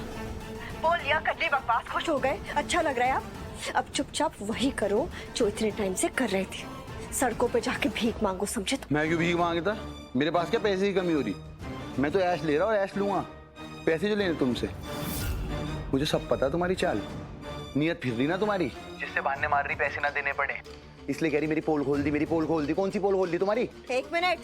बोल लिया, कर ली बकवास, खुश हो गए, अच्छा लग रहा है अब चुपचाप वही करो जो इतने टाइम से कर रहे थे, सड़कों पे जाके भीख मांगो, समझे? तो मैं क्यों भीख मांगता? मेरे पास क्या पैसे की कमी हो रही? मैं तो ऐश ले रहा हूँ और ऐश लूंगा। पैसे जो लेने तुमसे, मुझे सब पता तुम्हारी चाल, नियत फिर रही ना तुम्हारी, जिससे बहाने मार रही पैसे ना देने पड़े, इसलिए कह रही मेरी पोल खोल दी, मेरी पोल खोल दी। कौन सी पोल खोल दी तुम्हारी? एक मिनट,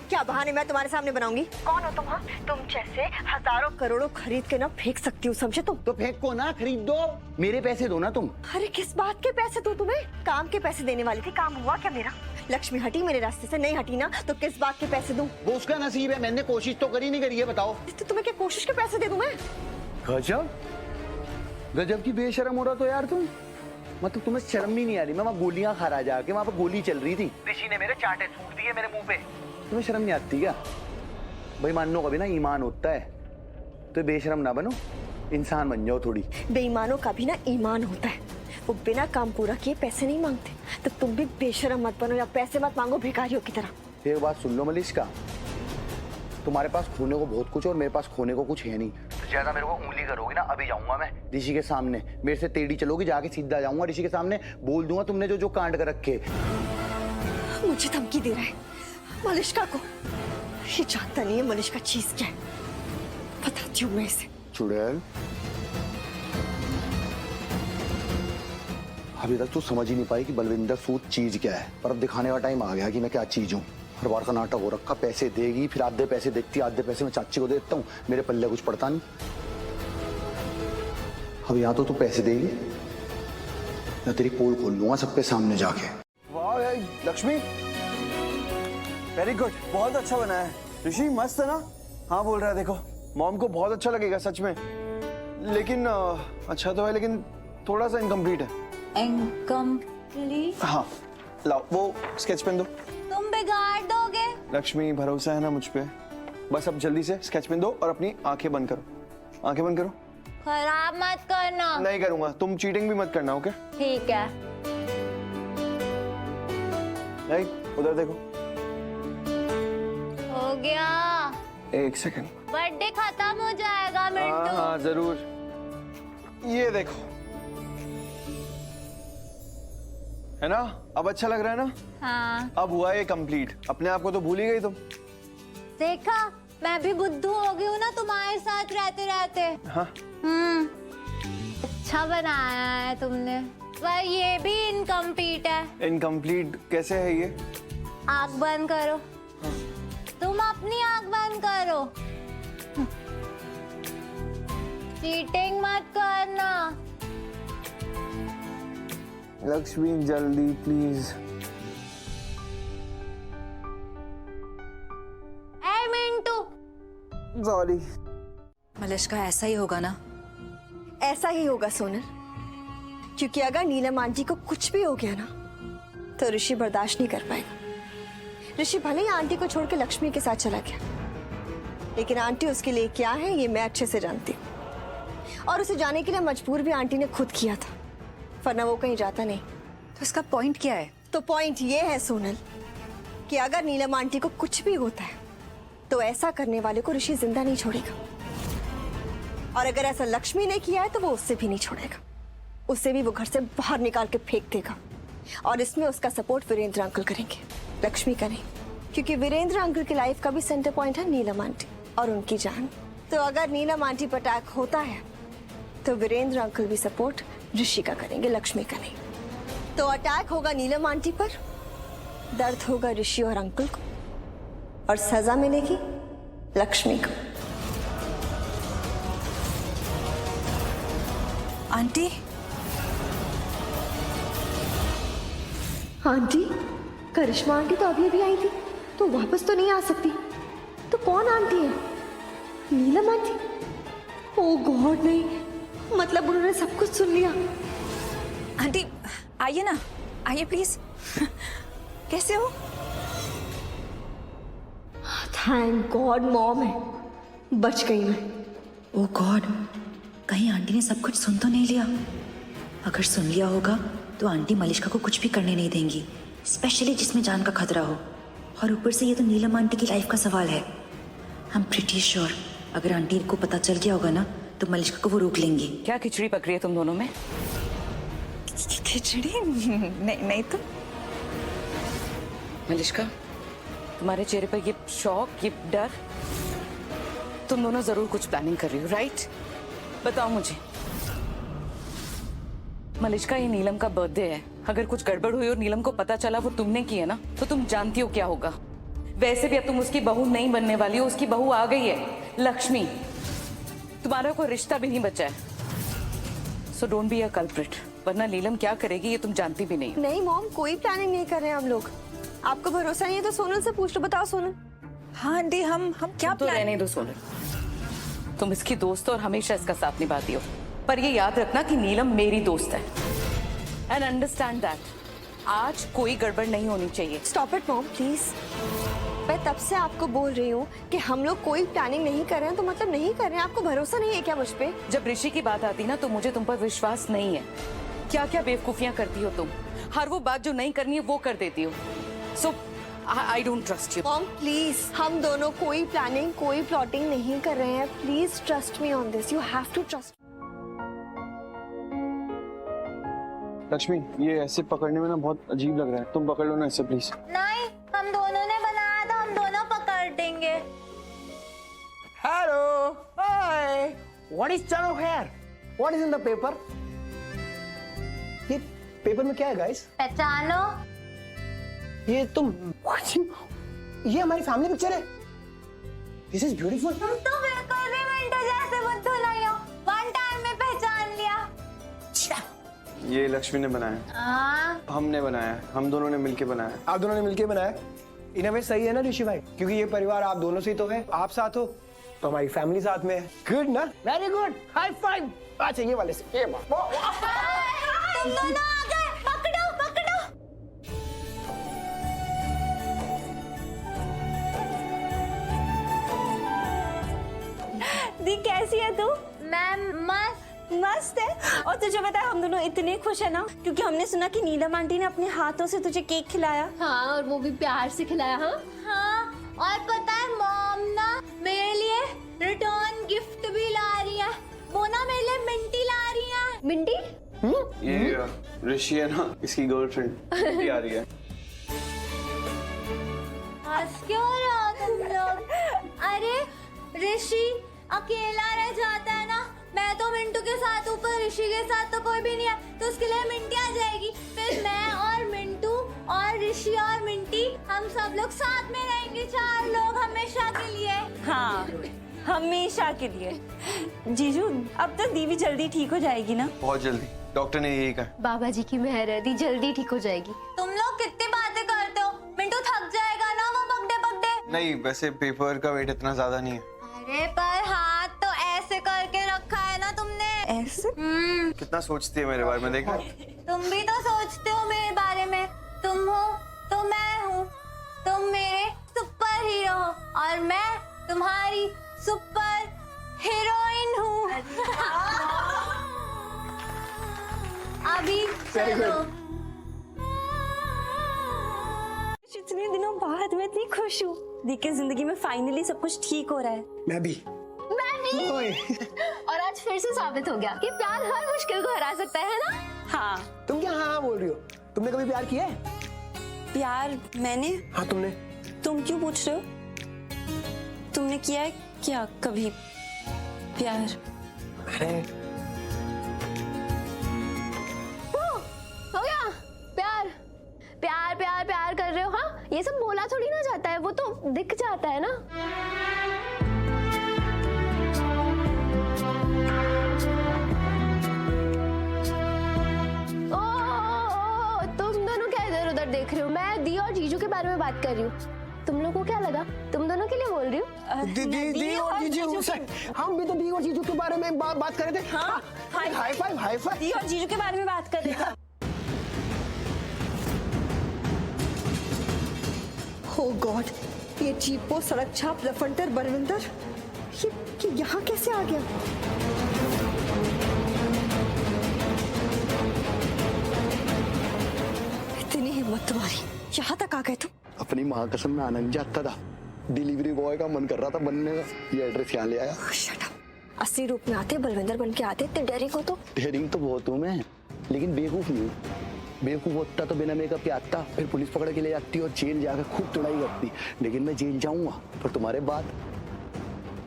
क्या बहाने मैं तुम्हारे सामने बनाऊंगी? कौन हो तुम? तुम जैसे हजारों करोड़ों खरीद के ना फेंक सकती हो, समझे? तुम तो फेंक को ना, खरीद दो, मेरे पैसे दो ना तुम। अरे किस बात के पैसे दूं तुम्हें? काम के पैसे देने वाली थी, काम हुआ क्या मेरा? लक्ष्मी हटी मेरे रास्ते से, नहीं हटी ना तो किस बात के पैसे दूं? वो उसका नसीब है, मैंने कोशिश तो करी नहीं करी है, बताओ। तो तुम्हें क्या कोशिश के पैसे दे दूं मैं? गजब गजब की बेशरम हो रहा तो यार तुम, मतलब तुम्हें शर्म भी नहीं आ रही? मैं वहाँ गोलियां खा रहा जाके, वहाँ पर गोली चल रही थी, ऋषि ने मेरे चांटे छूट दिए मेरे मुंह पे, तुम्हें शर्म नहीं आती क्या? भाई मानो का भी ना ईमान होता है, तो बेशरम ना बनो, इंसान बन जाओ थोड़ी। बेईमानों का भी ना ईमान होता है, वो बिना काम पूरा किए पैसे नहीं मांगते, तो तुम भी बेशरम मत बनो या पैसे मत मांगो भिखारियों की तरह। एक बात सुन लो मलिष्का, तुम्हारे पास खोने को बहुत कुछ और मेरे पास खोने को कुछ है नहीं। ज्यादा मेरे को उंगली करोगी ना, अभी जाऊंगा मैं ऋषि के सामने, मेरे से टेढ़ी चलोगी, जाके सीधा जाऊंगा ऋषि के सामने, बोल दूंगा तुमने जो कांड कर रखे। मुझे धमकी दे रहा है मलिष्का को, ये जानता नहीं है मलिष्का चीज क्या है, बताती हूँ मैं इसे। चुड़ैल, अभी तक तू समझ ही नहीं पाई कि बलविंदर सूद चीज क्या है, पर अब दिखाने का टाइम आ गया कि मैं क्या चीज हूँ। हर बार का नाटक हो रखा, पैसे देगी फिर आधे पैसे देखती, आधे पैसे मैं चाची को देता हूँ, मेरे पल्ले कुछ पड़ता नहीं। अब यहाँ तो तू पैसे देगी या तेरी पोल खोल लूंगा सबके सामने जाके। वाह यार लक्ष्मी, वेरी गुड, बहुत अच्छा बना है। ऋषि मस्त है ना? हाँ बोल रहा है, देखो मॉम को बहुत अच्छा लगेगा सच में, लेकिन अच्छा तो है लेकिन थोड़ा सा इनकम्प्लीट है। इनकम्प्लीट? हाँ लाओ वो स्केच पेन दो। तुम बिगाड़ दोगे। लक्ष्मी भरोसा है ना मुझ पे, बस अब जल्दी से स्केच पेन दो और अपनी आंखें बंद करो, आंखें बंद करो। खराब मत करना। नहीं करूंगा, तुम चीटिंग भी मत करना, ओके? ठीक है। नहीं उधर देखो। हो गया। एक सेकंड, बर्थडे खत्म हो जाएगा मिंटू। हाँ जरूर, ये देखो है ना, अब अच्छा लग रहा है ना? हाँ। अब हुआ ये कंप्लीट, अपने आप को तो भूल ही गई तुम। देखा, मैं भी बुद्धू हो गई हूँ ना तुम्हारे साथ रहते रहते। हाँ। अच्छा बनाया है तुमने, पर ये भी इनकम्प्लीट है। इनकम्प्लीट कैसे है ये? आँख बंद करो। तुम अपनी आँख बंद करो। चीटिंग मत करना। लक्ष्मी जल्दी please. A Mintu. Sorry. Malishka, ऐसा ही होगा ना? ऐसा ही होगा सोनल, क्योंकि अगर नीलम आंटी को कुछ भी हो गया ना तो ऋषि बर्दाश्त नहीं कर पाएगा। ऋषि भले ही आंटी को छोड़ के लक्ष्मी के साथ चला गया, लेकिन आंटी उसके लिए क्या है ये मैं अच्छे से जानती हूँ, और उसे जाने के लिए मजबूर भी आंटी ने खुद किया था, वरना वो कहीं जाता नहीं। तो इसका पॉइंट क्या है? तो पॉइंट ये है सोनल कि अगर नीलम आंटी को कुछ भी होता है तो ऐसा करने वाले को ऋषि जिंदा नहीं छोड़ेगा, और अगर ऐसा लक्ष्मी ने किया है तो वो उससे भी नहीं छोड़ेगा, उसे भी वो घर से बाहर निकाल के फेंक देगा, और इसमें उसका सपोर्ट वीरेंद्र अंकल करेंगे, लक्ष्मी का नहीं, क्योंकि वीरेंद्र अंकल की लाइफ का भी सेंटर पॉइंट है नीलम आंटी और उनकी जान। तो अगर नीलम आंटी पर अटैक होता है तो वीरेंद्र अंकल भी सपोर्ट ऋषि का करेंगे, लक्ष्मी का नहीं। तो अटैक होगा नीलम आंटी पर, दर्द होगा ऋषि और अंकल को, और सजा मिलेगी लक्ष्मी को। आंटी? आंटी? करिश्मा आंटी तो अभी अभी आई थी, तो वापस तो नहीं आ सकती, तो कौन आंटी है? नीलम आंटी? ओह गॉड, नहीं, मतलब उन्होंने सब कुछ सुन लिया। आंटी आइए ना, आइए प्लीज। कैसे हो? थैंक गॉड मॉम है, बच गई मैं। ओह गॉड, कहीं आंटी ने सब कुछ सुन तो नहीं लिया? अगर सुन लिया होगा तो आंटी मलिष्का को कुछ भी करने नहीं देंगी, स्पेशली जिसमें जान का खतरा हो। और ऊपर से ये तो नीलम आंटी की लाइफ का सवाल है। आई एम प्रीटी श्योर अगर आंटी को पता चल गया होगा ना तो मलिश्का को वो रोक लेंगी। क्या खिचड़ी पक रही है तुम दोनों में? खिचड़ी? नहीं तो मलिश्का, तुम्हारे चेहरे पर ये शौक, ये डर, तुम दोनों जरूर कुछ प्लानिंग कर रही हो, राइट? बताओ मुझे। मलिश्का, ये नीलम का बर्थडे है। अगर कुछ गड़बड़ हुई और नीलम को पता चला वो तुमने की है ना, तो तुम जानती हो क्या होगा। वैसे भी अब तुम उसकी बहू नहीं बनने वाली हो, उसकी बहू आ गई है, लक्ष्मी। तुम्हारा कोई रिश्ता भी नहीं बचा है। So don't be a culprit, वरना नीलम क्या करेगी ये तुम जानती भी नहीं। नहीं मॉम, कोई प्लानिंग नहीं कर रहे हैं हम लोग। आपको भरोसा नहीं है तो सोनल से पूछ लो। बताओ सोनल। हाँ आंटी, हम क्या तो रहने दो सोनल, तुम इसकी दोस्त हो और हमेशा इसका साथ निभाती हो, पर ये याद रखना कि नीलम मेरी दोस्त है। एंड अंडरस्टैंड दैट आज कोई गड़बड़ नहीं होनी चाहिए। Stop it mom please. मैं तब से आपको बोल रही हूँ कि हम लोग कोई प्लानिंग नहीं कर रहे हैं, तो मतलब नहीं कर रहे हैं। आपको भरोसा नहीं है क्या मुझ पे? जब ऋषि की बात आती ना तो मुझे तुम पर विश्वास नहीं है। क्या क्या बेवकूफियां करती हो तुम, हर वो बात जो नहीं करनी है वो कर देती हो। So I don't trust you. Mom please, हम दोनों कोई प्लानिंग, कोई प्लॉटिंग नहीं कर रहे हैं। Please trust me on this, you have to trust. Lakshmi, ये ऐसे पकड़ने में ना बहुत अजीब लग रहा है, तुम पकड़ लो ना ऐसे प्लीज। नहीं, हम दोनों ने बनाया था, हम दोनों पकड़ देंगे। हेलो, हाय, व्हाट इज चलो here? What is in the paper? ये पेपर में क्या है गाइस? पहचानो। ये तुम, ये हमारी फैमिली पिक्चर है। This is beautiful. तुम तो बिल्कुल भी मिंटू जैसे बुद्धू नहीं हो। वन टाइम में पहचान लिया। ये लक्ष्मी ने बनाया, हमने बनाया, हम दोनों ने मिलके बनाया। आप दोनों ने मिलके बनाया? इन अ वे सही है ना ऋषि भाई, क्योंकि ये परिवार आप दोनों से ही तो है। आप साथ हो तो हमारी फैमिली साथ में है। गुड ना? Very good, high five. अच्छा ये वाले से, ये तुम दोनों आ गए, पकड़ो पकड़ो। दी कैसी है तू? मैं मस्त है। और तुझे पता है हम दोनों इतने खुश है ना, क्योंकि हमने सुना कि नीलम आंटी ने अपने हाथों से तुझे केक खिलाया। हाँ, और वो भी प्यार से खिलाया। हाँ, और पता है मॉम ना मेरे लिए रिटर्न गिफ्ट भी ला रही है। वो ना मेरे लिए मिंटी ला रही है। मिंटी? ये ऋषि है ना, इसकी गर्लफ्रेंड आ रही है। हंस क्यों रहे हो तुम लोग? अरे ऋषि अकेला रह जाता है ना, मैं तो मिंटू के साथ ऊपर, ऋषि के साथ तो कोई भी नहीं है, तो उसके लिए मिंटी आ जाएगी। फिर मैं और मिंटू और ऋषि और मिंटी, हम सब लोग साथ में रहेंगे, 4 लोग हमेशा के लिए। हाँ, हमेशा के लिए। जीजू, अब तो दी भी जल्दी ठीक हो जाएगी ना? बहुत जल्दी, डॉक्टर ने यही कहा। बाबा जी की मेहर है, दी जल्दी ठीक हो जाएगी। तुम लोग कितनी बातें करते हो, मिंटू थक जाएगा ना वो पकड़े पकड़े। नहीं, वैसे पेपर का वेट इतना ज्यादा नहीं है। अरे पर हाथ तो ऐसे करके रखा है ना तुमने। ऐसे? कितना सोचती है मेरे बारे में, देखा? तुम भी तो सोचते हो मेरे बारे में। तुम हो तो मैं हूँ, तुम मेरे सुपर हीरो हो और मैं तुम्हारी सुपर हीरोइन हूँ। अभी चलो। इतने दिनों बाद मैं इतनी खुश हूँ। दी की जिंदगी में फाइनली सब कुछ ठीक हो रहा है। मैं भी। और आज फिर से साबित हो गया कि प्यार हर मुश्किल को हरा सकता है ना? हाँ। तुम क्या हाँ बोल रही हो? तुमने कभी प्यार किया है? प्यार मैंने? हाँ तुमने। तुम क्यों पूछ रहे हो? तुमने किया है क्या कभी प्यार? अरे हो गया प्यार। प्यार प्यार प्यार कर रहे हो? हाँ, ये सब बोला थोड़ी ना जाता है, वो तो दिख जाता है ना। तुम दोनों क्या इधर उधर देख रहे हो? मैं दी और जीजू के बारे में बात कर रही हूँ। तुम लोगों को क्या लगा? तुम दोनों के लिए बोल रही हूँ। दी और जीजू से हम भी तो दी और जीजू के बारे में बात कर रहे थे। हाँ, हाई फाइव, हाई फाइव। दी और जीजू के बारे में बात कर रहे थे। Oh God, ये चीपो सड़क छाप लफंटर बलविंदर ये यहाँ कैसे आ गया? इतनी हिम्मत तुम्हारी, यहाँ तक आ गए तुम? अपने नहीं, माँ कसम में आना नहीं चाहता था, डिलीवरी बॉय का मन कर रहा था बनने का। ये एड्रेस यहाँ ले आया। Shut up. असली रूप में आते बलविंदर बन के आते, इतने डेयरिंग हो तो? डेयरिंग तो बहुत हूँ मैं, लेकिन बेवकूफ नहीं हूँ। बेवकूफ होता तो बिना मेकअप के आता, फिर पुलिस पकड़ के ले जाती और जेल जाकर खूब तुड़ाई करती। लेकिन मैं जेल जाऊंगा पर तुम्हारे बाद।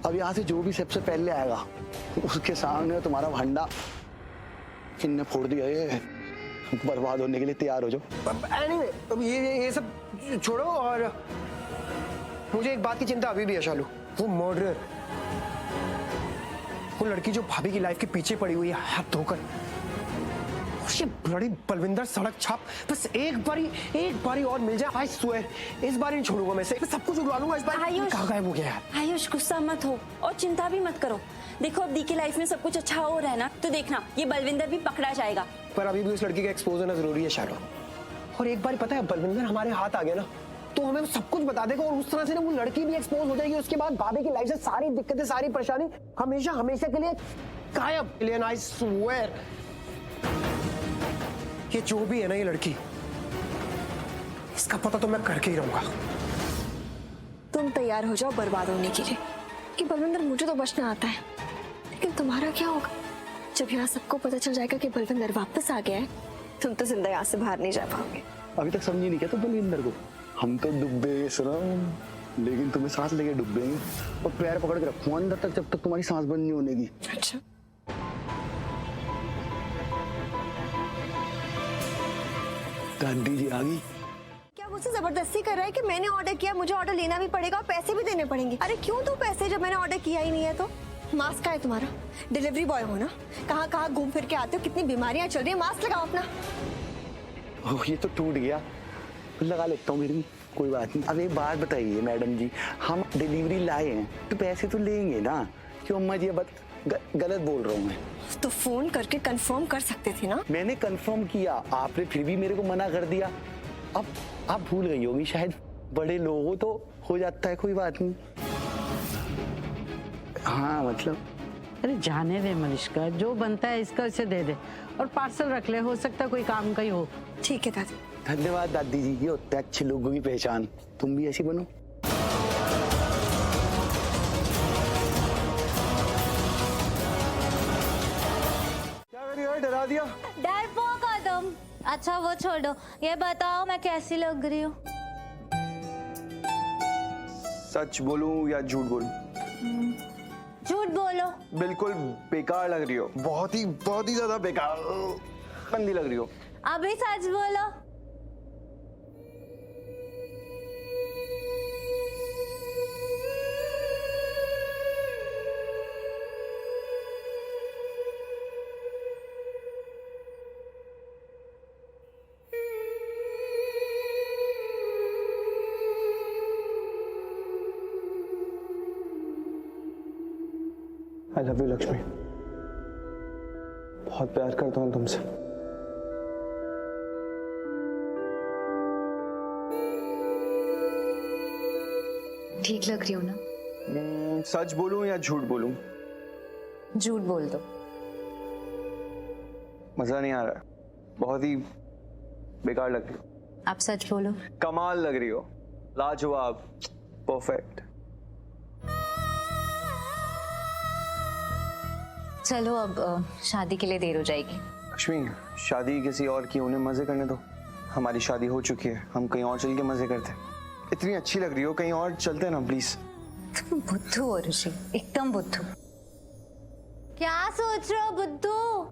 अब यहाँ से जो भी सबसे पहले आएगा उसके सामने तुम्हारा भंडा इनने फोड़ दिया। ये बर्बाद होने के लिए तैयार हो जाओ। Anyway, अब ये सब छोड़ो, और मुझे एक बात की चिंता अभी भी है शालू, वो मर्डरर, वो लड़की जो भाभी की लाइफ के पीछे पड़ी हुई है हाथ धोकर, ये बड़ी बलविंदर सड़क छाप, बस एक बारी और मिल जाए, आई स्वेयर इस बार नहीं छोड़ूंगा मैं मैं सब कुछ उड़वा लूंगा इस बार। कहाँ गायब हो गया यार? आयुष गुस्सा मत हो और चिंता भी मत करो। देखो अब दी की लाइफ में सब कुछ अच्छा हो रहा है ना, तो देखना ये बलविंदर भी पकड़ा जाएगा। पर अभी भी उस लड़की का एक्सपोज होना जरूरी है शालू, और एक बार पता है बलविंदर हमारे हाथ आ गया ना तो हमें सब कुछ बता देगा, और उस तरह से ना वो लड़की भी एक्सपोज हो जाएगी। उसके बाद भाभी की लाइफ से सारी दिक्कतें, सारी परेशानी हमेशा के लिए गायब। आई स्वेयर ये जो भी है ना ये लड़की, इसका पता तो मैं करके ही रहूंगा। तुम तैयार हो जाओ बर्बाद होने के लिए कि बलविंदर मुझे तो बचना आता है, लेकिन तुम्हारा क्या होगा जब यहाँ सबको पता चल जाएगा कि बलविंदर वापस आ गया है? तुम तो जिंदा यहाँ से बाहर नहीं जा पाओगे। अभी तक समझी नहीं क्या तुम बलविंदर को? हम तो डूबे सनम, लेकिन तुम्हें सांस लेके डूबेंगे और पैर पकड़ के रखूंगा अंदर तक जब तक तुम्हारी सांस बंद नहीं होने की। अच्छा दादी जी आ गई। क्या मुझसे जबरदस्ती कर रहा है कि मैंने ऑर्डर किया, मुझे ऑर्डर लेना भी पड़ेगा और पैसे भी देने पड़ेंगे? अरे क्यों दो पैसे जब मैंने ऑर्डर किया ही नहीं है? तो मास्क का है तुम्हारा, डिलीवरी बॉय हो ना, कहाँ घूम फिर के आते हो, कितनी बीमारियां चल रही है, मास्क लगाओ अपना। ओह ये तो टूट गया, लगा लेता हूँ, मेरी कोई बात नहीं। अब एक बात बताइए मैडम जी, हम डिलीवरी लाए हैं तो पैसे तो लेंगे ना? क्यों अम्मा जी गलत बोल रहा हूँ मैं? तो फोन करके कंफर्म कर सकते थे ना? मैंने कंफर्म किया, आपने फिर भी मेरे को मना कर दिया। अब आप भूल गई होगी शायद, बड़े लोगों तो हो जाता है, कोई बात नहीं। हाँ मतलब अरे जाने दे मलिष्का, जो बनता है इसका इसे दे दे और पार्सल रख ले, हो सकता है कोई काम का ही हो। ठीक है दादी। धन्यवाद दादी जी, ये होता है अच्छे लोगों की पहचान। तुम भी ऐसी बनो। डरा दिया। डरपोक हो तुम। अच्छा वो छोड़ो, ये बताओ मैं कैसी लग रही हूँ? सच बोलूं या झूठ बोलूं? झूठ बोलो। बिल्कुल बेकार लग रही हो, बहुत ही ज्यादा बेकार, गंदी लग रही हो। अभी सच बोलो। आई लव यू लक्ष्मी, बहुत प्यार करता हूँ तुमसे। ठीक लग रही हो ना? सच बोलूं या झूठ बोलूं? झूठ बोल दो। मजा नहीं आ रहा, बहुत ही बेकार लग रही हो। आप सच बोलो। कमाल लग रही हो, लाजवाब, परफेक्ट। चलो अब शादी के लिए देर हो जाएगी। लक्ष्मी, शादी किसी और की, उन्हें मजे करने दो। हमारी शादी हो चुकी है, हम कहीं और चल के मजे करते। इतनी अच्छी लग रही हो, कहीं और चलते ना प्लीज। तुम बुद्धू हो ऋषि, एकदम बुद्धू। क्या सोच रहे हो बुद्धू?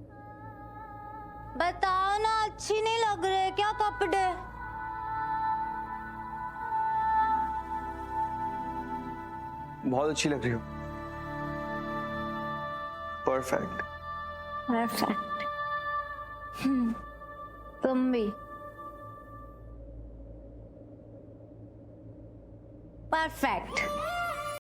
बताओ ना, अच्छी नहीं लग रहे क्या कपड़े? बहुत अच्छी लग रही हो, परफेक्ट। परफेक्ट। तुम भी परफेक्ट।